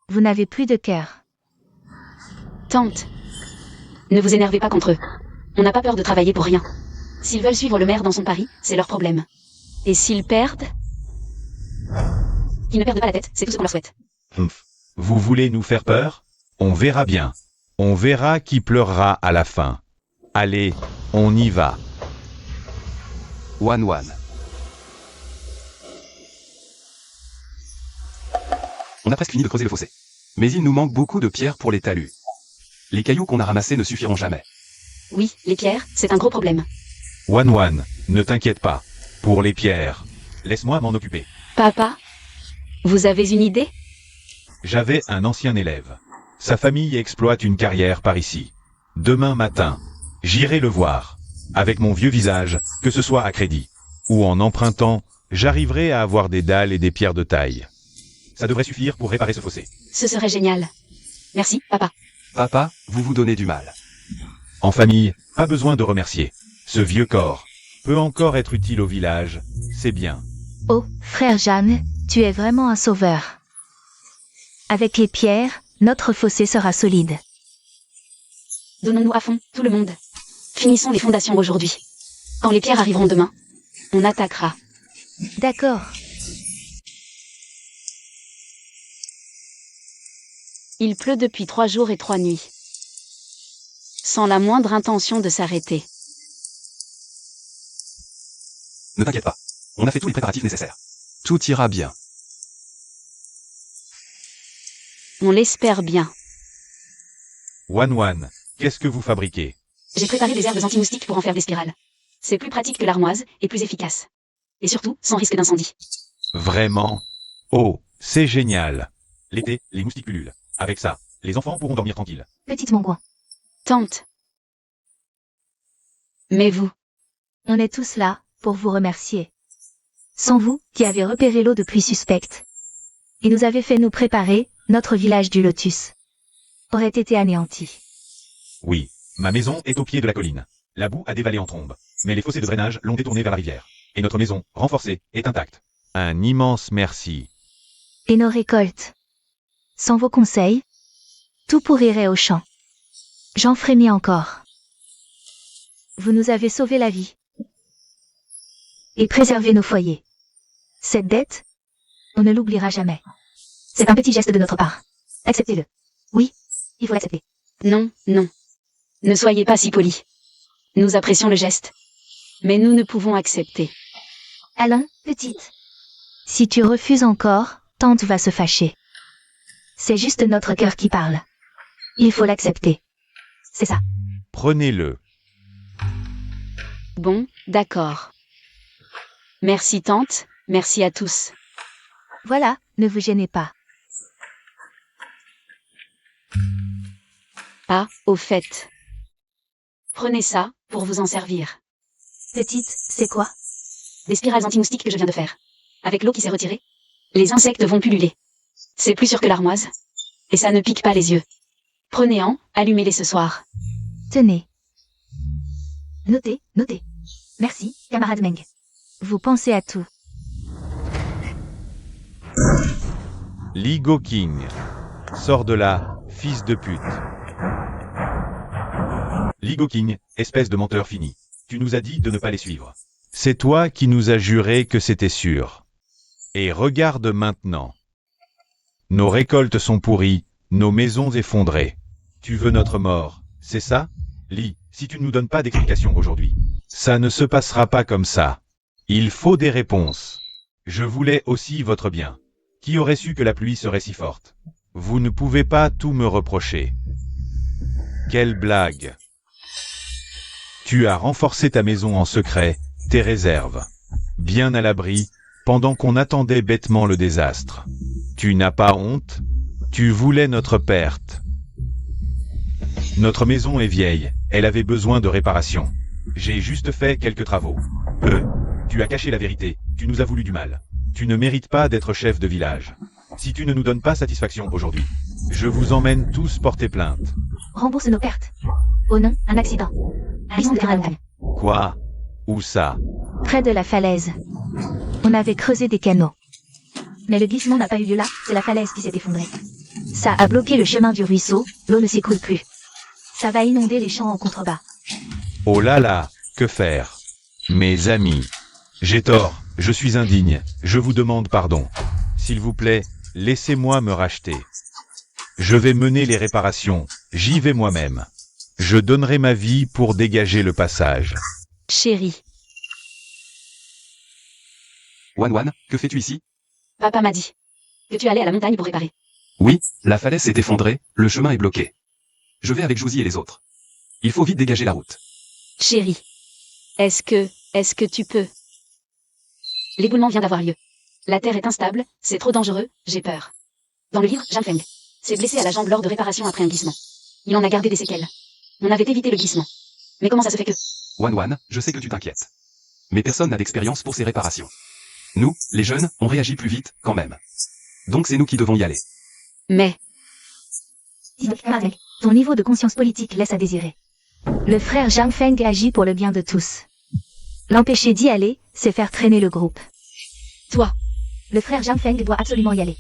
Vous n'avez plus de cœur. Tante, ne vous énervez pas contre eux. On n'a pas peur de travailler pour rien. S'ils veulent suivre le maire dans son pari, c'est leur problème. Et s'ils perdent... Qu'ils ne perdent pas la tête, c'est tout ce qu'on leur souhaite. Vous voulez nous faire peur? On verra bien. On verra qui pleurera à la fin. Allez, on y va. Wan. On a presque fini de creuser le fossé. Mais il nous manque beaucoup de pierres pour les talus. Les cailloux qu'on a ramassés ne suffiront jamais. Oui, les pierres, c'est un gros problème. Wan, ne t'inquiète pas. Pour les pierres, laisse-moi m'en occuper. Papa, vous avez une idée? J'avais un ancien élève. Sa famille exploite une carrière par ici. Demain matin, j'irai le voir. Avec mon vieux visage, que ce soit à crédit. Ou en empruntant, j'arriverai à avoir des dalles et des pierres de taille. Ça devrait suffire pour réparer ce fossé. Ce serait génial. Merci, papa. Papa, vous vous donnez du mal. En famille, pas besoin de remercier. Ce vieux corps peut encore être utile au village, c'est bien. Oh, frère Jeanne, tu es vraiment un sauveur. Avec les pierres, notre fossé sera solide. Donnons-nous à fond, tout le monde. Finissons les fondations aujourd'hui. Quand les pierres arriveront demain, on attaquera. D'accord. Il pleut depuis 3 jours et 3 nuits. Sans la moindre intention de s'arrêter. Ne t'inquiète pas. On a fait tous les préparatifs nécessaires. Tout ira bien. On l'espère bien. Wan, qu'est-ce que vous fabriquez? J'ai préparé des herbes anti-moustiques pour en faire des spirales. C'est plus pratique que l'armoise, et plus efficace. Et surtout, sans risque d'incendie. Vraiment? Oh, c'est génial. L'été, les moustiques pullulent. Avec ça, les enfants pourront dormir tranquilles. Petite Mongouin. Tante. Mais vous, On est tous là, pour vous remercier. Sans vous, qui avez repéré l'eau de pluie suspecte. Et nous avez fait nous préparer, notre village du Lotus aurait été anéanti. Oui, ma maison est au pied de la colline. La boue a dévalé en trombe. Mais les fossés de drainage l'ont détournée vers la rivière. Et notre maison, renforcée, est intacte. Un immense merci. Et nos récoltes. Sans vos conseils, tout pourrirait au champ. J'en frémis encore. Vous nous avez sauvé la vie. Et préservé nos foyers. Cette dette, on ne l'oubliera jamais. C'est un petit geste de notre part. Acceptez-le. Oui, il faut l'accepter. non, non. Ne soyez pas si polis. Nous apprécions le geste. Mais nous ne pouvons accepter. Alain, petite. Si tu refuses encore, tante va se fâcher. C'est juste notre cœur qui parle. Il faut l'accepter. C'est ça. Prenez-le. Bon, d'accord. Merci tante, merci à tous. Voilà, ne vous gênez pas. Ah, au fait. Prenez ça, pour vous en servir. Petite, c'est quoi? Des spirales anti-moustiques que je viens de faire. Avec l'eau qui s'est retirée, les insectes vont pulluler. C'est plus sûr que l'armoise. Et ça ne pique pas les yeux. Prenez-en, allumez-les ce soir. Tenez. Notez, notez. Merci, camarade Meng. Vous pensez à tout. Ligo King. Sors de là, fils de pute. Ligo King, espèce de menteur fini. Tu nous as dit de ne pas les suivre. C'est toi qui nous as juré que c'était sûr. Et regarde maintenant. Nos récoltes sont pourries, nos maisons effondrées. Tu veux notre mort, c'est ça? Li, si tu ne nous donnes pas d'explication aujourd'hui, ça ne se passera pas comme ça. Il faut des réponses. Je voulais aussi votre bien. Qui aurait su que la pluie serait si forte? Vous ne pouvez pas tout me reprocher. Quelle blague. Tu as renforcé ta maison en secret, tes réserves. Bien à l'abri, pendant qu'on attendait bêtement le désastre. Tu n'as pas honte? Tu voulais notre perte. Notre maison est vieille, elle avait besoin de réparation. J'ai juste fait quelques travaux. Tu as caché la vérité, tu nous as voulu du mal. Tu ne mérites pas d'être chef de village. Si tu ne nous donnes pas satisfaction aujourd'hui, je vous emmène tous porter plainte. Rembourse nos pertes. Oh non, un accident. Un glissement de terrain à la montagne. Quoi? Où ça? Près de la falaise. On avait creusé des canaux. Mais le glissement n'a pas eu lieu là, c'est la falaise qui s'est effondrée. Ça a bloqué le chemin du ruisseau, l'eau ne s'écoule plus. Ça va inonder les champs en contrebas. Oh là là, que faire? Mes amis, j'ai tort, je suis indigne, je vous demande pardon. S'il vous plaît, laissez-moi me racheter. Je vais mener les réparations, j'y vais moi-même. Je donnerai ma vie pour dégager le passage. Chérie, Wan, que fais-tu ici? papa m'a dit que tu allais à la montagne pour réparer. Oui, la falaise s'est effondrée, le chemin est bloqué. Je vais avec Jouzi et les autres. Il faut vite dégager la route. Chérie, est-ce que tu peux? L'éboulement vient d'avoir lieu. La terre est instable, c'est trop dangereux, j'ai peur. Dans le livre, Zhang Feng s'est blessé à la jambe lors de réparation après un glissement. Il en a gardé des séquelles. On avait évité le glissement. Mais comment ça se fait que... Wan, je sais que tu t'inquiètes. Mais personne n'a d'expérience pour ces réparations. Nous, les jeunes, on réagit plus vite, quand même. Donc c'est nous qui devons y aller. Mais, Camarade Meng, ton niveau de conscience politique laisse à désirer. Le frère Zhang Feng agit pour le bien de tous. L'empêcher d'y aller, c'est faire traîner le groupe. toi, Le frère Zhang Feng doit absolument y aller.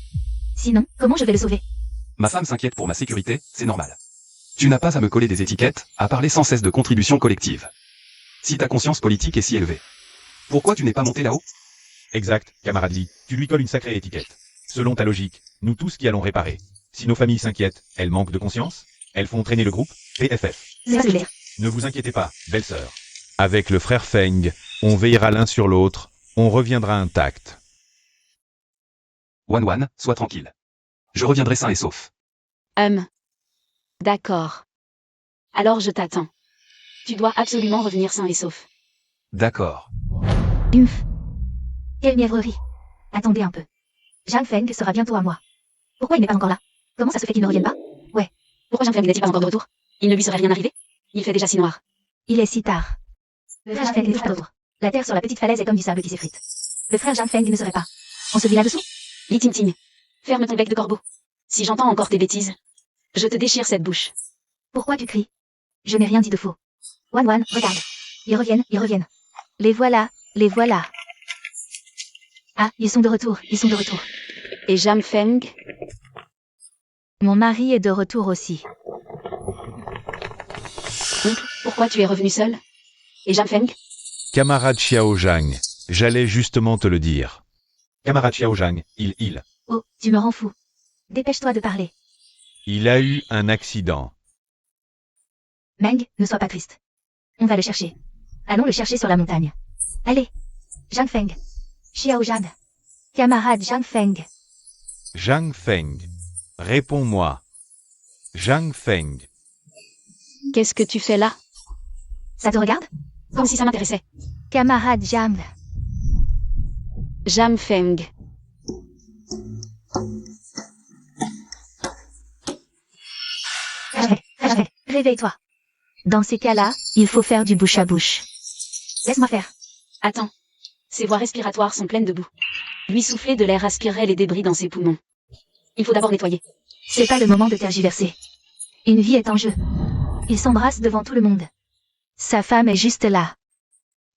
Sinon, comment je vais le sauver? Ma femme s'inquiète pour ma sécurité, c'est normal. Tu n'as pas à me coller des étiquettes, à parler sans cesse de contribution collective. Si ta conscience politique est si élevée, pourquoi tu n'es pas monté là-haut? Exact, camarade Lee, tu lui colles une sacrée étiquette. Selon ta logique, nous tous qui allons réparer. Si nos familles s'inquiètent, elles manquent de conscience? Elles font traîner le groupe PFF. C'est ça ce que je veux dire. Ne vous inquiétez pas, belle-sœur. Avec le frère Feng, on veillera l'un sur l'autre, on reviendra intact. Wan, sois tranquille. Je reviendrai sain et sauf. D'accord. Alors je t'attends. Tu dois absolument revenir sain et sauf. D'accord. Humph. Quelle mièvrerie. Attendez un peu. Zhang Feng sera bientôt à moi. Pourquoi il n'est pas encore là? Comment ça se fait qu'il ne revienne pas? Pourquoi Zhang Feng n'est-il pas encore de retour? Il ne lui serait rien arrivé? Il fait déjà si noir. Il est si tard. Le frère Zhang Feng n'est toujours pas de retour. La terre sur la petite falaise est comme du sable qui s'effrite. Le frère Zhang Feng ne serait pas. On se vit là-dessous? Li Ting Ting. Ferme ton bec de corbeau. Si j'entends encore tes bêtises, je te déchire cette bouche. Pourquoi tu cries? Je n'ai rien dit de faux. Wan, regarde. Ils reviennent. Les voilà. Ah, ils sont de retour. Et Zhang Feng? Mon mari est de retour aussi. Oncle, pourquoi tu es revenu seul? Et Zhang Feng? Camarade Xiao Zhang, j'allais justement te le dire. Camarade Xiao Zhang, il. Oh, tu me rends fou. Dépêche-toi de parler. Il a eu un accident. Meng, ne sois pas triste. On va le chercher. Allons le chercher sur la montagne. Allez. Zhang Feng. Xiao Zhang. Camarade Zhang Feng. Zhang Feng. Réponds-moi. Zhang Feng. Qu'est-ce que tu fais là? Ça te regarde? Comme si ça m'intéressait. Camarade Zhang. Zhang Feng. Réveille-toi. Dans ces cas-là, il faut faire du bouche à bouche. Laisse-moi faire. Attends. Ses voies respiratoires sont pleines de boue. Lui souffler de l'air aspirerait les débris dans ses poumons. Il faut d'abord nettoyer. C'est pas le moment de tergiverser. Une vie est en jeu. Il s'embrasse devant tout le monde. Sa femme est juste là.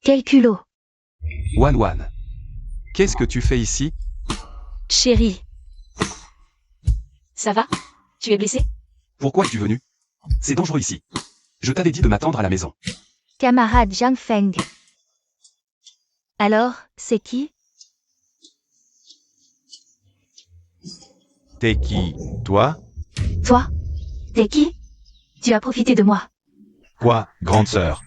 Quel culot. Wan. Qu'est-ce que tu fais ici? Chérie. Ça va? Tu es blessé? Pourquoi es-tu venu? C'est dangereux ici. Je t'avais dit de m'attendre à la maison. Camarade Zhang Feng. Alors, c'est qui? T'es qui, toi? Toi? T'es qui? Tu as profité de moi. Quoi, grande sœur?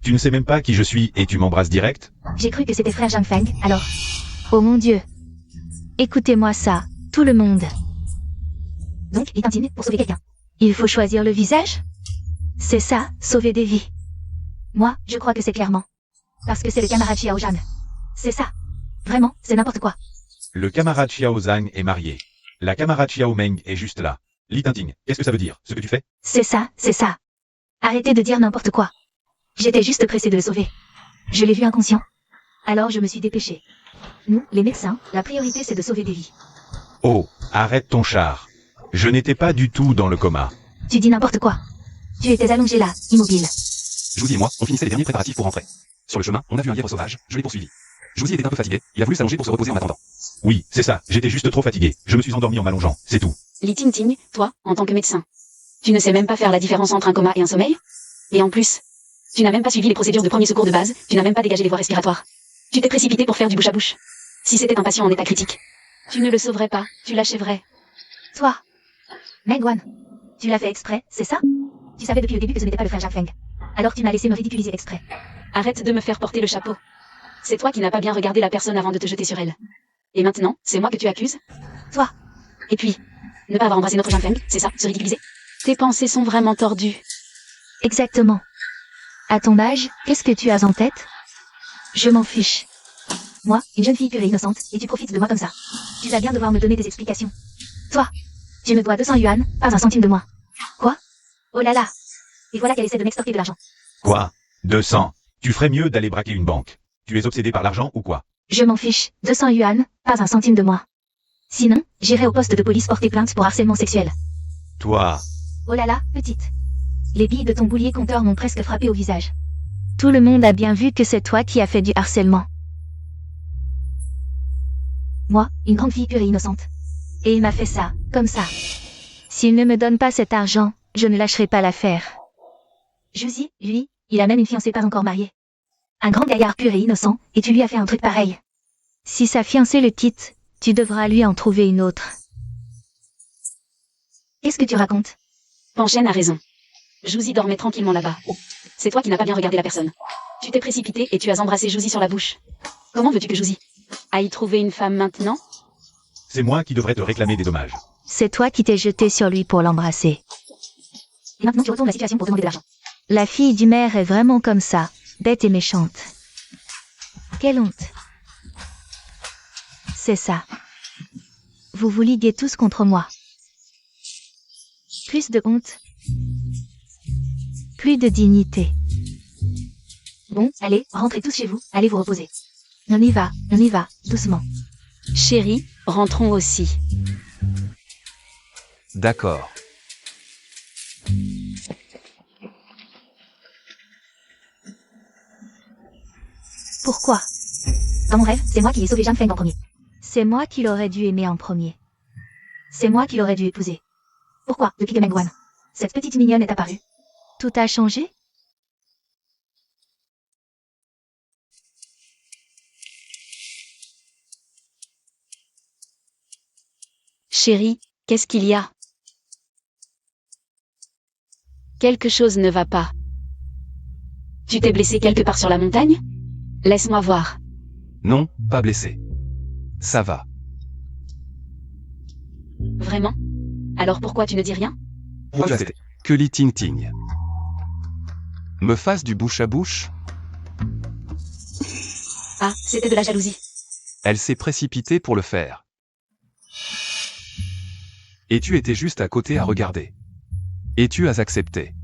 Tu ne sais même pas qui je suis et tu m'embrasses direct? J'ai cru que c'était frère Zhang Feng, alors. Oh mon Dieu. Écoutez-moi ça, tout le monde. Donc, il t'intime pour sauver quelqu'un. Il faut choisir le visage? C'est ça, sauver des vies. Moi, je crois que c'est clairement. Parce que c'est le camarade Xiao Zhang. C'est ça. Vraiment, c'est n'importe quoi. Le camarade Xiao Zhang est marié. La camarade Xiao Meng est juste là. Li Ting, qu'est-ce que ça veut dire, ce que tu fais? C'est ça. Arrêtez de dire n'importe quoi. J'étais juste pressée de le sauver. Je l'ai vu inconscient. Alors je me suis dépêchée. Nous, les médecins, la priorité c'est de sauver des vies. Oh, arrête ton char. Je n'étais pas du tout dans le coma. Tu dis n'importe quoi. Tu étais allongé là, immobile. Jouzy et moi, on finissait les derniers préparatifs pour rentrer. Sur le chemin, on a vu un lièvre sauvage, je l'ai poursuivi. Jouzy était un peu fatigué, il a voulu s'allonger pour se reposer en attendant. Oui, c'est ça, j'étais juste trop fatigué. Je me suis endormi en m'allongeant, c'est tout. Li Ting Ting, toi, en tant que médecin. Tu ne sais même pas faire la différence entre un coma et un sommeil? Et en plus, tu n'as même pas suivi les procédures de premier secours de base, tu n'as même pas dégagé les voies respiratoires. Tu t'es précipité pour faire du bouche à bouche. Si c'était un patient en état critique, tu ne le sauverais pas, tu l'achèverais. Toi, Mengwan, tu l'as fait exprès, c'est ça? Tu savais depuis le début que ce n'était pas le frère Zhang Feng. Alors tu m'as laissé me ridiculiser exprès. Arrête de me faire porter le chapeau. C'est toi qui n'as pas bien regardé la personne avant de te jeter sur elle. Et maintenant, c'est moi que tu accuses? Toi. Et puis, ne pas avoir embrassé notre Zhang Feng, c'est ça, se ridiculiser? Tes pensées sont vraiment tordues. Exactement. À ton âge, qu'est-ce que tu as en tête? Je m'en fiche. Moi, une jeune fille pure et innocente, et tu profites de moi comme ça. Tu vas bien devoir me donner des explications. Toi, tu me dois 200 yuan, pas un centime de moins. Quoi? Oh là là. Et voilà qu'elle essaie de m'extorquer de l'argent. Quoi? 200? Tu ferais mieux d'aller braquer une banque. Tu es obsédé par l'argent ou quoi? Je m'en fiche. 200 yuan, pas un centime de moins. Sinon, j'irai au poste de police porter plainte pour harcèlement sexuel. Toi. Oh là là, petite. Les billes de ton boulier compteur m'ont presque frappé au visage. Tout le monde a bien vu que c'est toi qui as fait du harcèlement. Moi, une grande fille pure et innocente. Et il m'a fait ça, comme ça. S'il ne me donne pas cet argent, je ne lâcherai pas l'affaire. Jouzy, lui, il a même une fiancée pas encore mariée. Un grand gaillard pur et innocent, et tu lui as fait un truc pareil. Si sa fiancée le quitte, tu devras lui en trouver une autre. Qu'est-ce que tu racontes? Panchen a raison. Jouzy dormait tranquillement là-bas. C'est toi qui n'as pas bien regardé la personne. Tu t'es précipité et tu as embrassé Jouzy sur la bouche. Comment veux-tu que Jouzy aille trouver une femme maintenant? C'est moi qui devrais te réclamer des dommages. C'est toi qui t'es jeté sur lui pour l'embrasser. Et maintenant tu retournes la situation pour demander de l'argent. La fille du maire est vraiment comme ça, bête et méchante. Quelle honte. C'est ça. Vous vous liguez tous contre moi. Plus de honte. Plus de dignité. Bon, allez, rentrez tous chez vous, allez vous reposer. On y va, doucement. Chérie, rentrons aussi. D'accord. Pourquoi? Dans mon rêve, c'est moi qui ai sauvé Jeanne Feng en premier. C'est moi qui l'aurais dû aimer en premier. C'est moi qui l'aurais dû épouser. Pourquoi, depuis que Mengwan, cette petite mignonne est apparue? Tout a changé? Chérie, qu'est-ce qu'il y a? Quelque chose ne va pas. Tu t'es blessé quelque part sur la montagne? Laisse-moi voir. Non, pas blessé. Ça va. Vraiment? Alors pourquoi tu ne dis rien? Que Li Ting Ting me fasse du bouche à bouche? Ah, c'était de la jalousie. Elle s'est précipitée pour le faire. Et tu étais juste à côté à regarder. Et tu as accepté.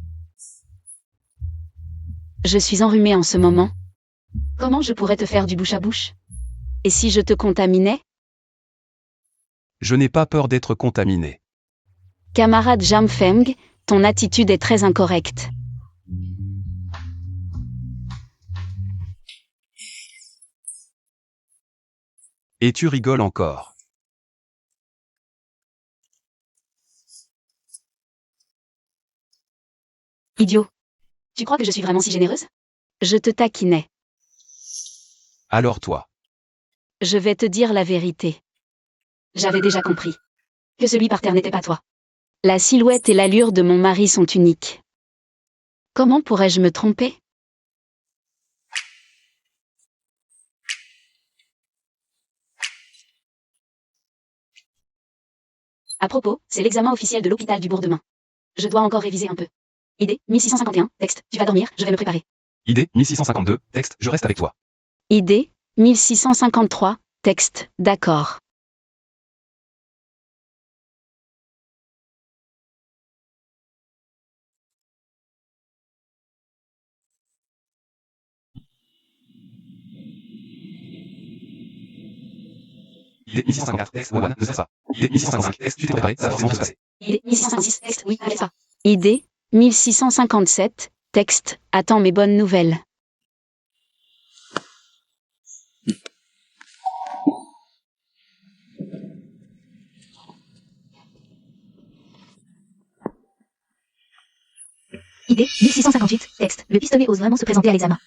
Je suis enrhumée en ce moment. Comment je pourrais te faire du bouche à bouche? Et si je te contaminais? Je n'ai pas peur d'être contaminé. Camarade Jam Feng, ton attitude est très incorrecte. Et tu rigoles encore. Idiot. Tu crois que je suis vraiment si généreuse? Je te taquinais. Alors toi. Je vais te dire la vérité. J'avais déjà compris que celui par terre n'était pas toi. La silhouette et l'allure de mon mari sont uniques. Comment pourrais-je me tromper? À propos, c'est l'examen officiel de l'hôpital du bourg demain. Je dois encore réviser un peu. Idée, 1651, texte, tu vas dormir, je vais me préparer. Idée, 1652, texte, je reste avec toi. Idée, 1653, texte, d'accord. Idée, 1654, texte, Wawan, ne sais pas. Idée, 1655, texte, tu t'es préparé, ça va forcément se passer. Idée, 1656, texte, oui, allez ça. Idée, 1657, texte, attends mes bonnes nouvelles. Idée, 1658, texte, le pistonné ose vraiment se présenter à l'examen.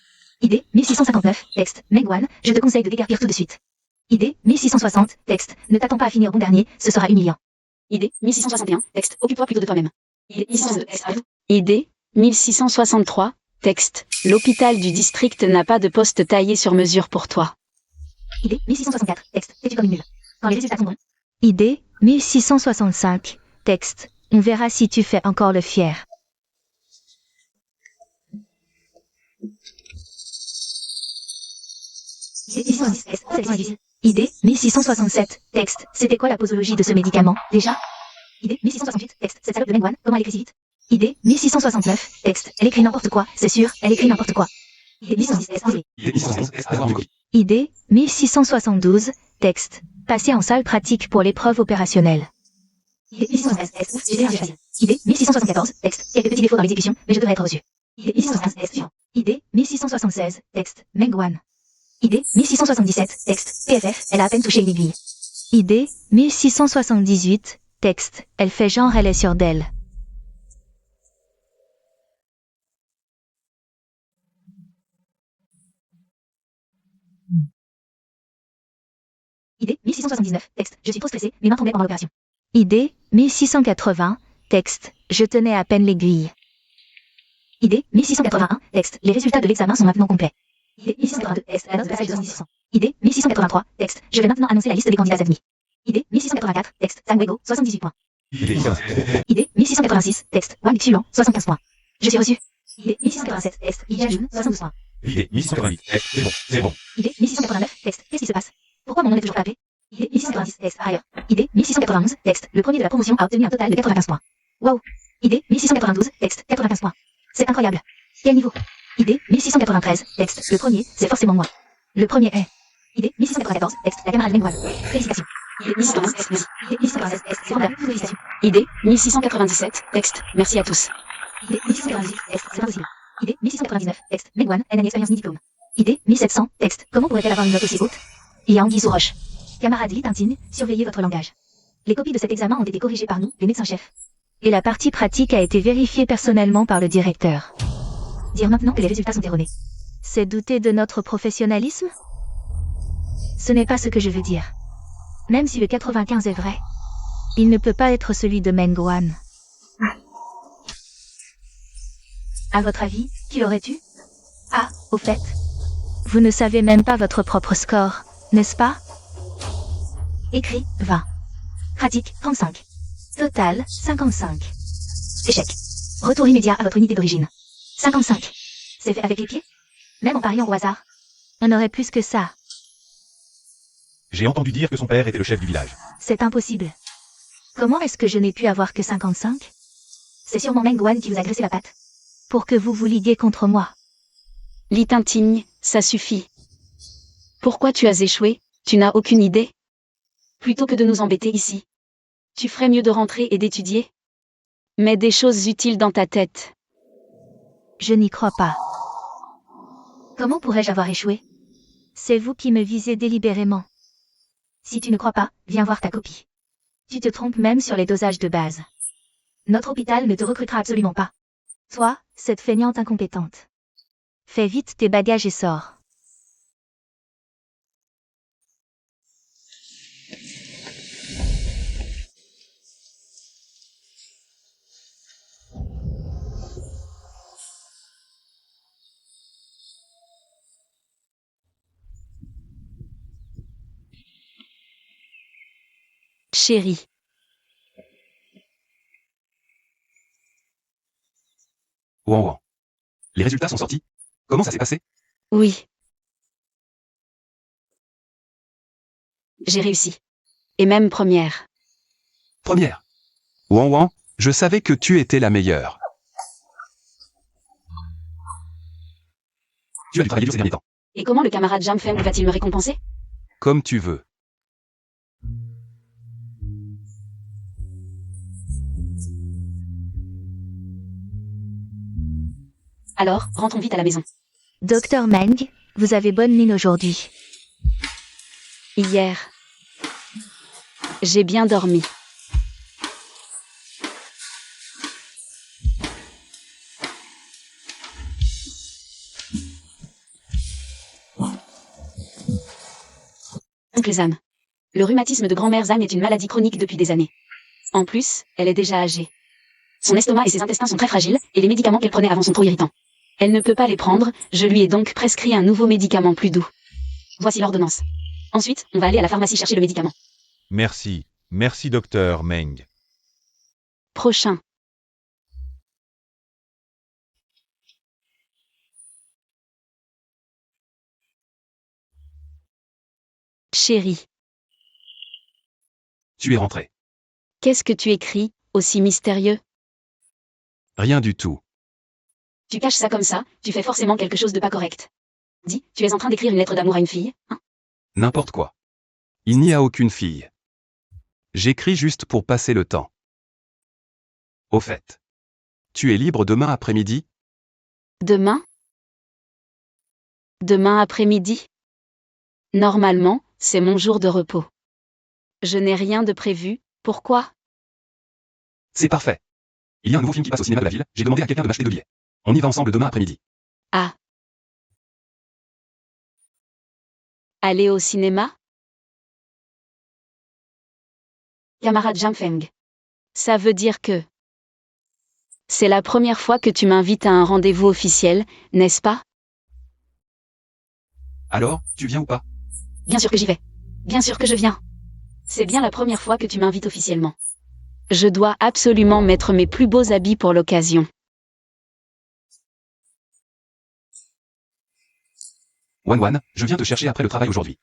Idée, 1659, texte, Mengwan, je te conseille de déguerpir tout de suite. Idée, 1660, texte, ne t'attends pas à finir bon dernier, ce sera humiliant. Idée, 1661, texte, occupe-toi plutôt de toi-même. Idée, 1662, texte, Idée, 1663, texte, l'hôpital du district n'a pas de poste taillé sur mesure pour toi. Idée, 1664, texte, fais-tu comme une nulle. Quand les résultats sont bons. Idée, 1665, texte, on verra si tu fais encore le fier. Idée, 1667, texte, c'était quoi la posologie de ce médicament, déjà? Idée, 1668, texte, cette salope de Mengwan, comment elle écrit si vite? Idée, 1669, texte, elle écrit n'importe quoi, c'est sûr, elle écrit n'importe quoi. Idée, 1610, texte, Idée, 1611, texte, avoir du colis. Idée, 1672, texte, passer en salle pratique pour l'épreuve opérationnelle. Idée, 1613, texte, ouf, j'ai déjà facile. Idée, 1674, texte, quelques petits défauts dans l'exécution, mais je devrais être reçu. Idée, 1615, texte, suivant. Idée, 1676, texte, Mengwan. Idée, 1677, texte, PFF, elle a à peine touché une aiguille. Idée, 1678, texte, elle fait genre elle est sûre d'elle. Idée 1679. Texte. Je suis trop stressé, mes mains tremblaient pendant l'opération. Idée 1680. Texte. Je tenais à peine l'aiguille. Idée 1681. Texte. Les résultats de l'examen sont maintenant complets. Idée 1682. Texte. La note de passage de 70%. Idée 1683. Texte. Je vais maintenant annoncer la liste des candidats admis. Idée 1684. Texte. Sanguego, 78 points. Idée 1686. Texte. Wang Xuan, 75 points. Je suis reçu. Idée 1687. Texte. Li Jiajun, 72 points. Idée 1688. C'est bon, c'est bon. Idée 1689. Texte. Qu'est-ce qui se passe? Pourquoi mon nom n'est toujours pas appelé? Idée 1690. Texte. Par ailleurs. Idée 1691. Texte. Le premier de la promotion a obtenu un total de 95 points. Wow. Idée 1692. Texte. 95 points. C'est incroyable. Quel niveau? Idée 1693. Texte. Le premier, c'est forcément moi. Le premier est. Idée 1694. Texte. La camarade Mengwan. Félicitations. Idée 1696. Merci. Idée 1696. Texte. C'est formidable. Félicitations. Idée 1697. Texte. Merci à tous. Idée 1698. Texte. C'est impossible. Idée 1699. Texte. Mengwan, elle n'a ni expérience ni diplôme. Idée 1700. Texte. Comment pourrait-elle avoir une note aussi haute? Yang Yi Roche. Camarade Li Tintine, surveillez votre langage. Les copies de cet examen ont été corrigées par nous, les médecins-chefs. Et la partie pratique a été vérifiée personnellement par le directeur. Dire maintenant que les résultats sont erronés. C'est douter de notre professionnalisme? Ce n'est pas ce que je veux dire. Même si le 95 est vrai, il ne peut pas être celui de Mengwan. À votre avis, qui l'aurait eu? Ah, au fait, vous ne savez même pas votre propre score, n'est-ce pas? Écrit, 20. Pratique, 35. Total, 55. Échec. Retour immédiat à votre unité d'origine. 55. C'est fait avec les pieds? Même en pariant au hasard? On aurait plus que ça. J'ai entendu dire que son père était le chef du village. C'est impossible. Comment est-ce que je n'ai pu avoir que 55? C'est sûrement Mengwan qui vous a graissé la patte. Pour que vous vous liguiez contre moi. Li Tintigne, ça suffit. Pourquoi tu as échoué? Tu n'as aucune idée? Plutôt que de nous embêter ici, tu ferais mieux de rentrer et d'étudier. Mets des choses utiles dans ta tête. Je n'y crois pas. Comment pourrais-je avoir échoué? C'est vous qui me visez délibérément. Si tu ne crois pas, viens voir ta copie. Tu te trompes même sur les dosages de base. Notre hôpital ne te recrutera absolument pas. Toi, cette feignante incompétente. Fais vite tes bagages et sors. Chérie. Ouan ouan. Les résultats sont sortis? Comment ça s'est passé? Oui. J'ai réussi. Et même première. Première. Ouan ouan, je savais que tu étais la meilleure. Tu as dû travailler dur ces derniers temps. Et comment le camarade Jam Feng va-t-il me récompenser? Comme tu veux. Alors, rentrons vite à la maison. Docteur Meng, vous avez bonne mine aujourd'hui. Hier, j'ai bien dormi. Oncle Zam. Le rhumatisme de grand-mère Zam est une maladie chronique depuis des années. En plus, elle est déjà âgée. Son estomac et ses intestins sont très fragiles, et les médicaments qu'elle prenait avant sont trop irritants. Elle ne peut pas les prendre, je lui ai donc prescrit un nouveau médicament plus doux. Voici l'ordonnance. Ensuite, on va aller à la pharmacie chercher le médicament. Merci. Merci docteur Meng. Prochain. Chérie, Tu es rentré. qu'est-ce que tu écris, aussi mystérieux? Rien du tout. Tu caches ça comme ça, tu fais forcément quelque chose de pas correct. Dis, tu es en train d'écrire une lettre d'amour à une fille, hein? N'importe quoi. Il n'y a aucune fille. J'écris juste pour passer le temps. Au fait. Tu es libre demain après-midi? Demain? Demain après-midi? Normalement, c'est mon jour de repos. Je n'ai rien de prévu, pourquoi? C'est parfait. Il y a un nouveau film qui passe au cinéma de la ville, j'ai demandé à quelqu'un de m'acheter 2 billets. On y va ensemble demain après-midi. Ah. Aller au cinéma? camarade Jiangfeng. Ça veut dire que... C'est la première fois que tu m'invites à un rendez-vous officiel, n'est-ce pas? Alors, tu viens ou pas? Bien sûr que j'y vais. Bien sûr que je viens. C'est bien la première fois que tu m'invites officiellement. Je dois absolument mettre mes plus beaux habits pour l'occasion. Wan, je viens te chercher après le travail aujourd'hui.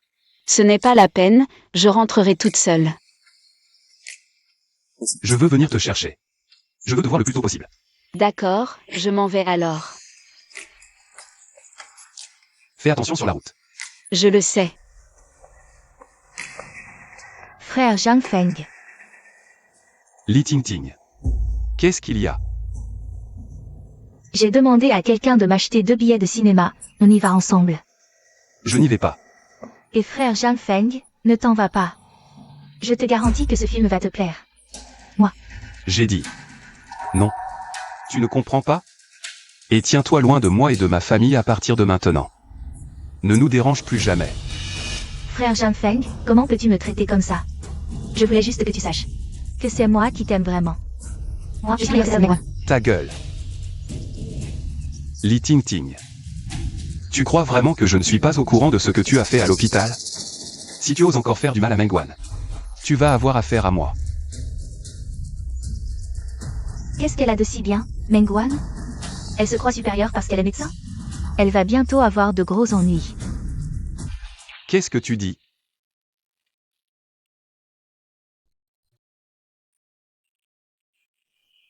Ce n'est pas la peine, je rentrerai toute seule. Je veux venir te chercher. Je veux te voir le plus tôt possible. D'accord, je m'en vais alors. Fais attention sur la route. Je le sais. Frère Jiangfeng. Li Tingting. Qu'est-ce qu'il y a? J'ai demandé à quelqu'un de m'acheter 2 billets de cinéma, on y va ensemble. Je n'y vais pas. Et frère Jiangfeng, ne t'en va pas. Je te garantis que ce film va te plaire. J'ai dit. Non. Tu ne comprends pas? Et tiens-toi loin de moi et de ma famille à partir de maintenant. Ne nous dérange plus jamais. Frère Jiangfeng, comment peux-tu me traiter comme ça? Je voulais juste que tu saches que c'est moi qui t'aime vraiment. Moi, je suis la seule. Ta gueule. Li Tingting. Tu crois vraiment que je ne suis pas au courant de ce que tu as fait à l'hôpital? Si tu oses encore faire du mal à Mengwan, tu vas avoir affaire à moi. Qu'est-ce qu'elle a de si bien, Mengwan? Elle se croit supérieure parce qu'elle est médecin? Elle va bientôt avoir de gros ennuis. Qu'est-ce que tu dis?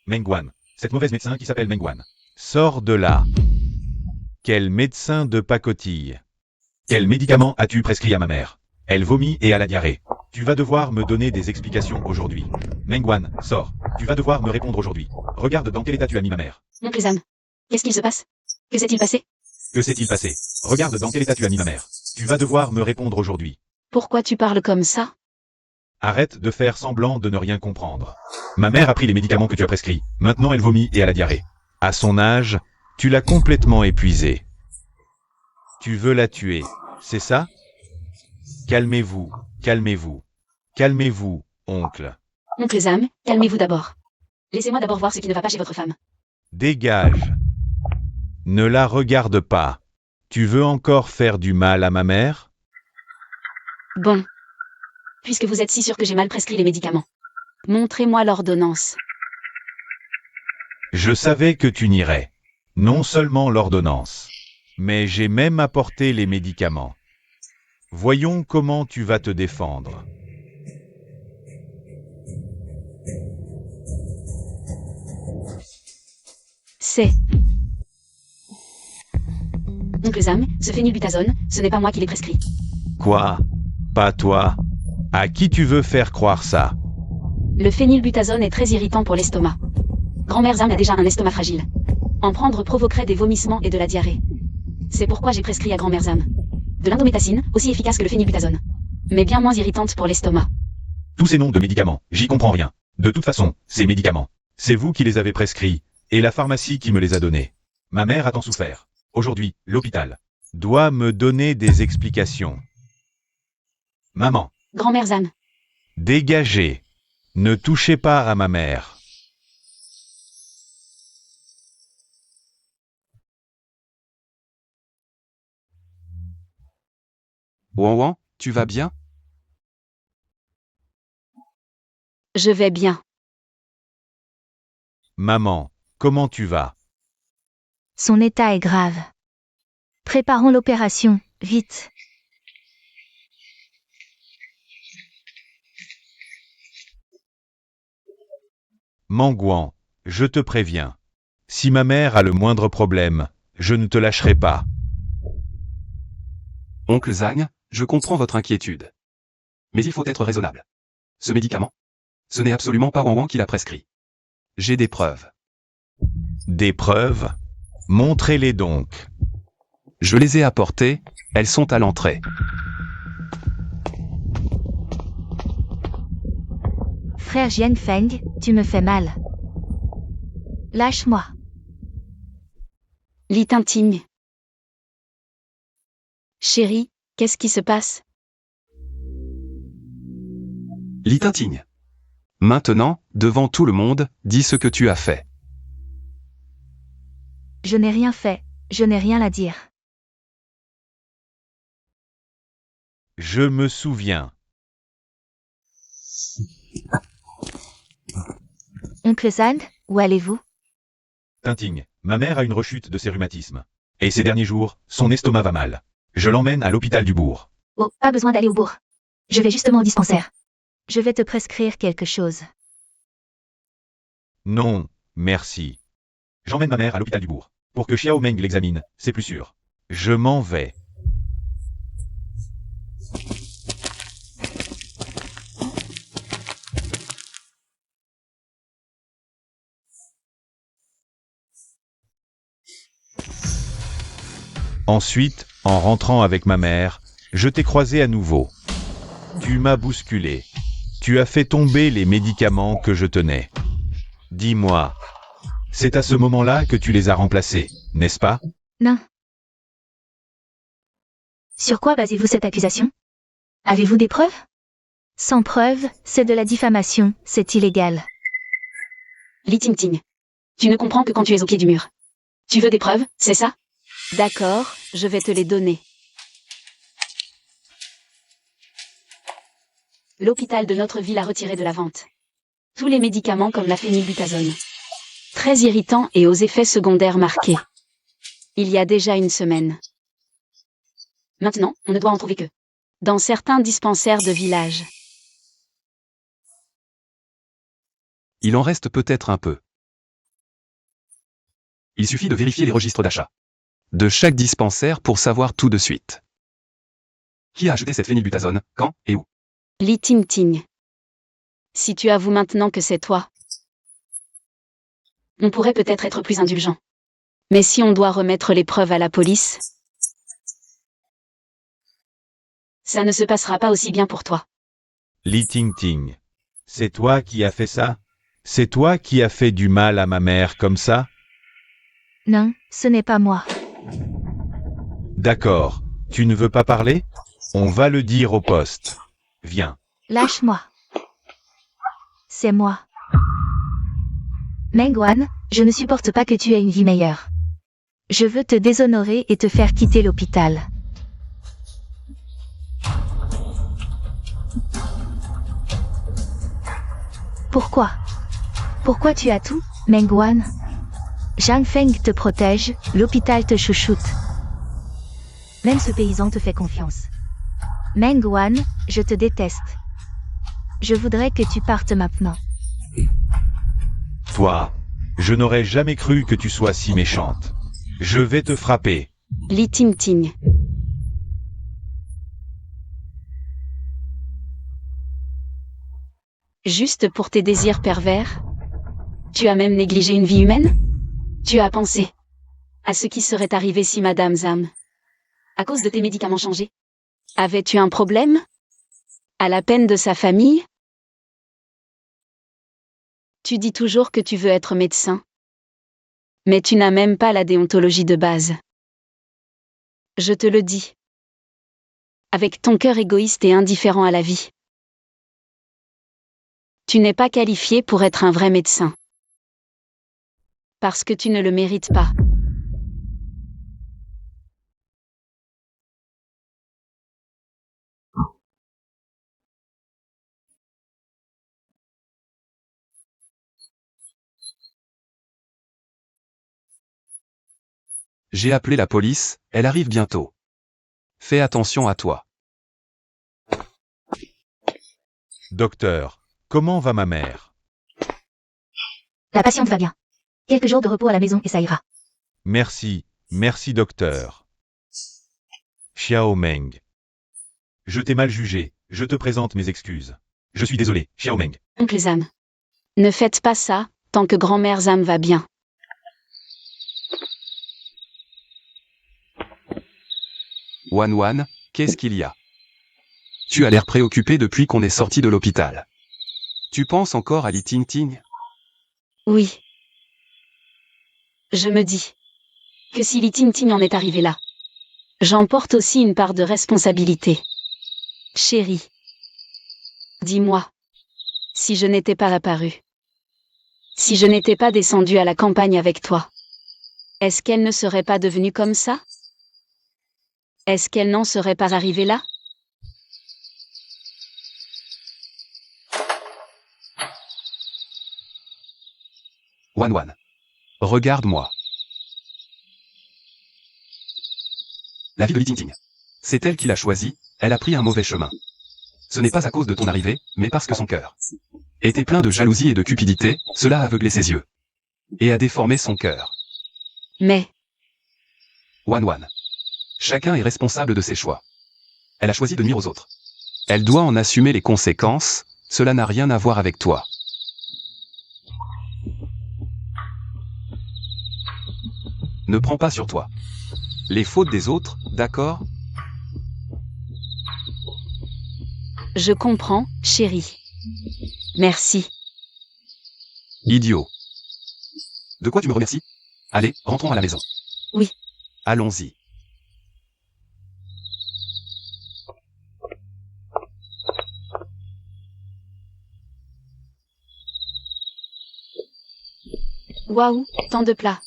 Mengwan. Cette mauvaise médecin qui s'appelle Mengwan. Sors de là. Quel médecin de pacotille. Quel médicament as-tu prescrit à ma mère? Elle vomit et a la diarrhée. Tu vas devoir me donner des explications aujourd'hui. Mengwan, sors. Tu vas devoir me répondre aujourd'hui. Regarde dans quel état tu as mis ma mère. Oncle Zam, qu'est-ce qu'il se passe? Que s'est-il passé? Que s'est-il passé? Regarde dans quel état tu as mis ma mère. Tu vas devoir me répondre aujourd'hui. Pourquoi tu parles comme ça? Arrête de faire semblant de ne rien comprendre. Ma mère a pris les médicaments que tu as prescrits. Maintenant elle vomit et a la diarrhée. À son âge, tu l'as complètement épuisée. Tu veux la tuer, c'est ça? Calmez-vous, calmez-vous. Calmez-vous, oncle. Oncle Zam, calmez-vous d'abord. Laissez-moi d'abord voir ce qui ne va pas chez votre femme. Dégage. Ne la regarde pas. Tu veux encore faire du mal à ma mère? Bon. Puisque vous êtes si sûr que j'ai mal prescrit les médicaments. Montrez-moi l'ordonnance. Je savais que tu n'irais. Non seulement l'ordonnance, mais j'ai même apporté les médicaments. Voyons comment tu vas te défendre. C'est... Oncle Zam, ce phénylbutazone, ce n'est pas moi qui l'ai prescrit. Quoi? Pas toi? À qui tu veux faire croire ça? Le phénylbutazone est très irritant pour l'estomac. Grand-mère Zam a déjà un estomac fragile. En prendre provoquerait des vomissements et de la diarrhée. C'est pourquoi j'ai prescrit à grand-mère Zam. De l'indométacine, aussi efficace que le phénylbutazone. Mais bien moins irritante pour l'estomac. Tous ces noms de médicaments, j'y comprends rien. De toute façon, ces médicaments, c'est vous qui les avez prescrits, et la pharmacie qui me les a donnés. Ma mère a tant souffert. Aujourd'hui, l'hôpital doit me donner des explications. Maman. Grand-mère Zam. Dégagez. Ne touchez pas à ma mère. Wan, tu vas bien? Je vais bien. Maman, comment tu vas? Son état est grave. Préparons l'opération, vite. Mengwan, je te préviens. Si ma mère a le moindre problème, je ne te lâcherai pas. Oncle Zhang, je comprends votre inquiétude. Mais il faut être raisonnable. Ce médicament, ce n'est absolument pas Wan qui l'a prescrit. J'ai des preuves. Des preuves? Montrez-les donc. Je les ai apportées, elles sont à l'entrée. Frère Jiangfeng, tu me fais mal. Lâche-moi. Li Tingting. Chérie, qu'est-ce qui se passe? Li Tingting. Maintenant, devant tout le monde, dis ce que tu as fait. Je n'ai rien fait, je n'ai rien à dire. Je me souviens. Oncle Zang, où allez-vous? Tinting, ma mère a une rechute de ses rhumatismes. Et ces derniers jours, son estomac va mal. Je l'emmène à l'hôpital du bourg. Oh, pas besoin d'aller au bourg. Je vais justement au dispensaire. Je vais te prescrire quelque chose. Non, merci. J'emmène ma mère à l'hôpital du bourg. Pour que Xiao Meng l'examine, c'est plus sûr. Je m'en vais. Ensuite, en rentrant avec ma mère, je t'ai croisé à nouveau. Tu m'as bousculé. Tu as fait tomber les médicaments que je tenais. Dis-moi, C'est à ce moment-là que tu les as remplacés, n'est-ce pas? Non. Sur quoi basez-vous cette accusation? Avez-vous des preuves? Sans preuves, c'est de la diffamation, c'est illégal. Li Ting, tu ne comprends que quand tu es au pied du mur. Tu veux des preuves, c'est ça? D'accord, je vais te les donner. L'hôpital de notre ville a retiré de la vente tous les médicaments comme la phénylbutazone. Très irritant et aux effets secondaires marqués. Il y a déjà une semaine. Maintenant, on ne doit en trouver que dans certains dispensaires de village. Il en reste peut-être un peu. Il suffit de vérifier les registres d'achat de chaque dispensaire pour savoir tout de suite. Qui a acheté cette phénylbutazone, quand et où? Li Ting. Si tu avoues maintenant que c'est toi, on pourrait peut-être être plus indulgent. Mais si on doit remettre les preuves à la police, ça ne se passera pas aussi bien pour toi. Li Ting, c'est toi qui as fait ça? C'est toi qui as fait du mal à ma mère comme ça? Non, ce n'est pas moi. D'accord, tu ne veux pas parler? On va le dire au poste. Viens. Lâche-moi. C'est moi. Mengwan, je ne supporte pas que tu aies une vie meilleure. Je veux te déshonorer et te faire quitter l'hôpital. Pourquoi? Pourquoi tu as tout, Mengwan? Zhang Feng te protège, l'hôpital te chouchoute. Même ce paysan te fait confiance. Mengwan, je te déteste. Je voudrais que tu partes maintenant. Toi, je n'aurais jamais cru que tu sois si méchante. Je vais te frapper. Li Ting. Juste pour tes désirs pervers? Tu as même négligé une vie humaine? Tu as pensé à ce qui serait arrivé si Madame Zam, à cause de tes médicaments changés, avais-tu un problème? À la peine de sa famille? Tu dis toujours que tu veux être médecin. Mais tu n'as même pas la déontologie de base. Je te le dis. Avec ton cœur égoïste et indifférent à la vie. Tu n'es pas qualifié pour être un vrai médecin. Parce que tu ne le mérites pas. J'ai appelé la police, elle arrive bientôt. Fais attention à toi. Docteur, comment va ma mère? La patiente va bien. Quelques jours de repos à la maison et ça ira. Merci docteur. Xiao Meng. Je t'ai mal jugé, je te présente mes excuses. Je suis désolé, Xiao Meng. Oncle Zam. Ne faites pas ça, tant que grand-mère Zam va bien. Wan, qu'est-ce qu'il y a? Tu as l'air préoccupé depuis qu'on est sorti de l'hôpital. Tu penses encore à Li Ting? Oui. Je me dis que si Li Ting en est arrivé là, j'en porte aussi une part de responsabilité. Chérie, dis-moi, Si je n'étais pas apparue. Si je n'étais pas descendue à la campagne avec toi. Est-ce qu'elle ne serait pas devenue comme ça? Est-ce qu'elle n'en serait pas arrivée là? Wan. Regarde-moi. La vie de Li Tingting. C'est elle qui l'a choisie, elle a pris un mauvais chemin. Ce n'est pas à cause de ton arrivée, mais parce que son cœur était plein de jalousie et de cupidité, cela a aveuglé ses yeux. Et a déformé son cœur. Mais, Wan. Chacun est responsable de ses choix. Elle a choisi de nuire aux autres. Elle doit en assumer les conséquences, cela n'a rien à voir avec toi. Ne prends pas sur toi les fautes des autres, d'accord? je comprends, chérie. Merci. Idiot. De quoi tu me remercies? Allez, rentrons à la maison. Oui. Allons-y. Waouh, tant de plats.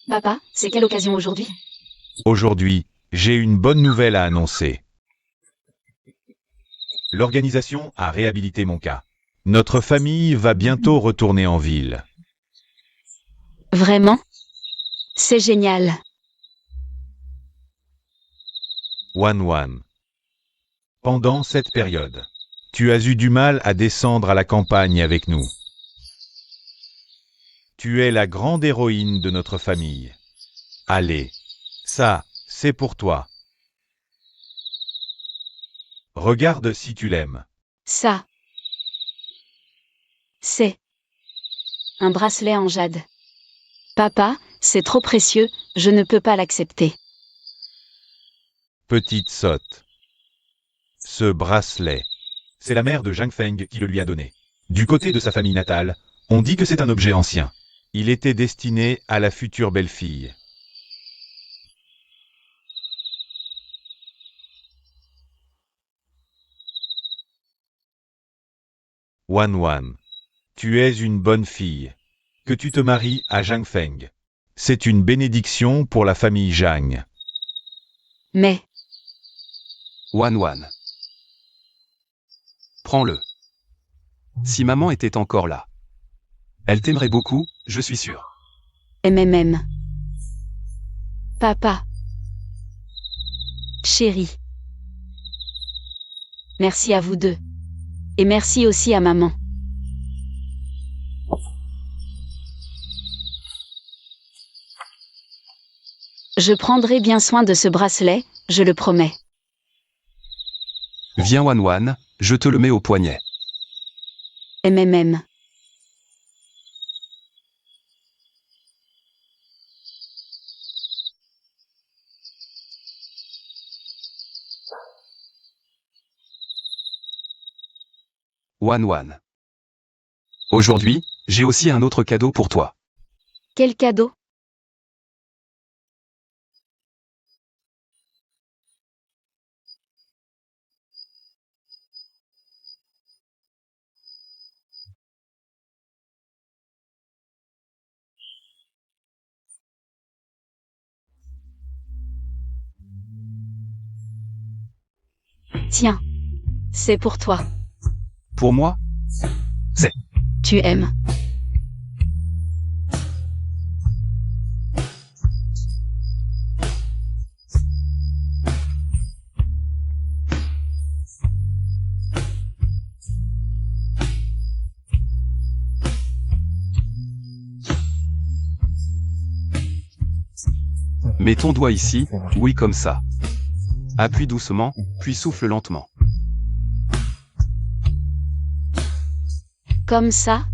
Papa, c'est quelle occasion aujourd'hui? Aujourd'hui, j'ai une bonne nouvelle à annoncer. L'organisation a réhabilité mon cas. Notre famille va bientôt retourner en ville. Vraiment? C'est génial. Wan. Pendant cette période, Tu as eu du mal à descendre à la campagne avec nous. Tu es la grande héroïne de notre famille. Allez, ça, c'est pour toi. regarde si tu l'aimes. Ça. C'est un bracelet en jade. Papa, c'est trop précieux, je ne peux pas l'accepter. Petite sotte. Ce bracelet. C'est la mère de Zhang Feng qui le lui a donné. Du côté de sa famille natale, on dit que c'est un objet ancien. Il était destiné à la future belle-fille. Wan. Tu es une bonne fille. Que tu te maries à Zhang Feng. C'est une bénédiction pour la famille Zhang. Mais, Wan. Prends-le. Si maman était encore là, elle t'aimerait beaucoup, je suis sûr. MMM. Papa. Chérie. Merci à vous deux. Et merci aussi à maman. Je prendrai bien soin de ce bracelet, je le promets. Viens Wan, je te le mets au poignet. MMM. Wan. Aujourd'hui, j'ai aussi un autre cadeau pour toi. Quel cadeau? Tiens. C'est pour toi. Pour moi? Tu aimes. Mets ton doigt ici, oui comme ça. Appuie doucement, puis souffle lentement. Comme ça?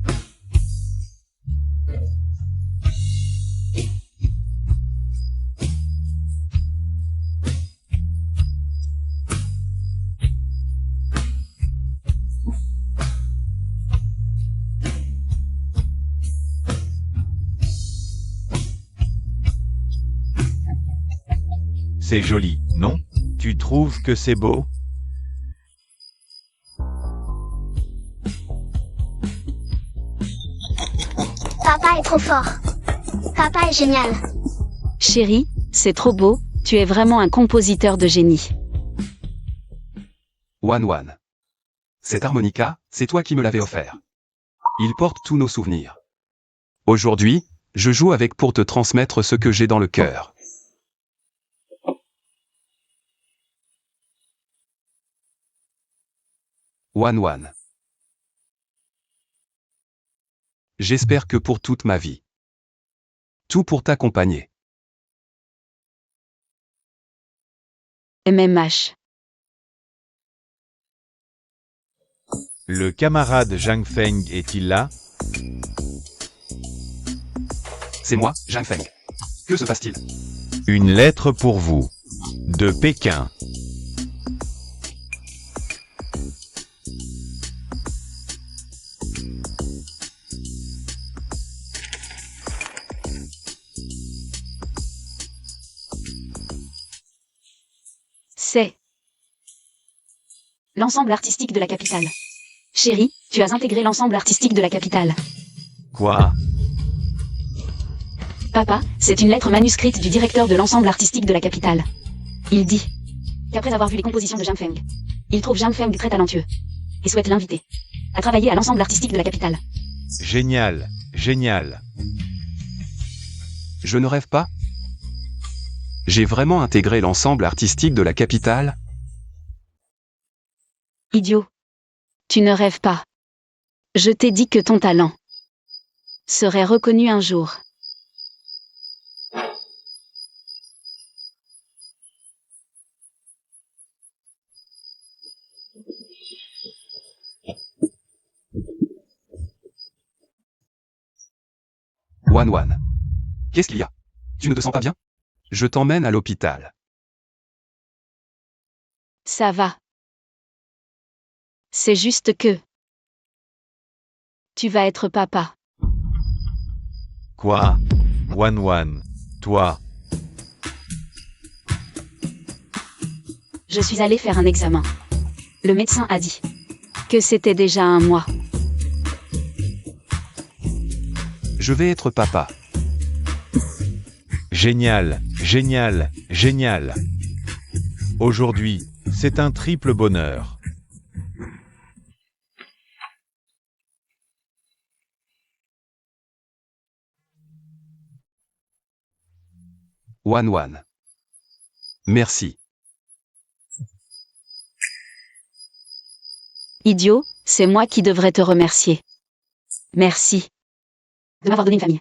C'est joli, non? Tu trouves que c'est beau? Papa est trop fort. Papa est génial. Chérie, c'est trop beau, tu es vraiment un compositeur de génie. Wan Wan. Cette harmonica, c'est toi qui me l'avais offert. Il porte tous nos souvenirs. Aujourd'hui, je joue avec pour te transmettre ce que j'ai dans le cœur. Wan Wan. J'espère que pour toute ma vie. Tout pour t'accompagner. MMH. Le camarade Zhang Feng est-il là? C'est moi, Zhang Feng. Que se passe-t-il? Une lettre pour vous. De Pékin. C'est l'ensemble artistique de la capitale. Chérie, tu as intégré l'ensemble artistique de la capitale. Quoi? Papa, c'est une lettre manuscrite du directeur de l'ensemble artistique de la capitale. Il dit qu'après avoir vu les compositions de Zhang Feng, il trouve Zhang Feng très talentueux et souhaite l'inviter à travailler à l'ensemble artistique de la capitale. Génial, génial. Je ne rêve pas? J'ai vraiment intégré l'ensemble artistique de la capitale? Idiot. Tu ne rêves pas. Je t'ai dit que ton talent serait reconnu un jour. Wan Wan. Qu'est-ce qu'il y a? Tu ne te sens pas bien? Je t'emmène à l'hôpital. Ça va. C'est juste que tu vas être papa. Quoi? Wan Wan, toi. Je suis allée faire un examen. Le médecin a dit que c'était déjà un mois. Je vais être papa. Génial, génial, génial. Aujourd'hui, c'est un triple bonheur. Wan Wan. Merci. Idiot, c'est moi qui devrais te remercier. Merci de m'avoir donné une famille.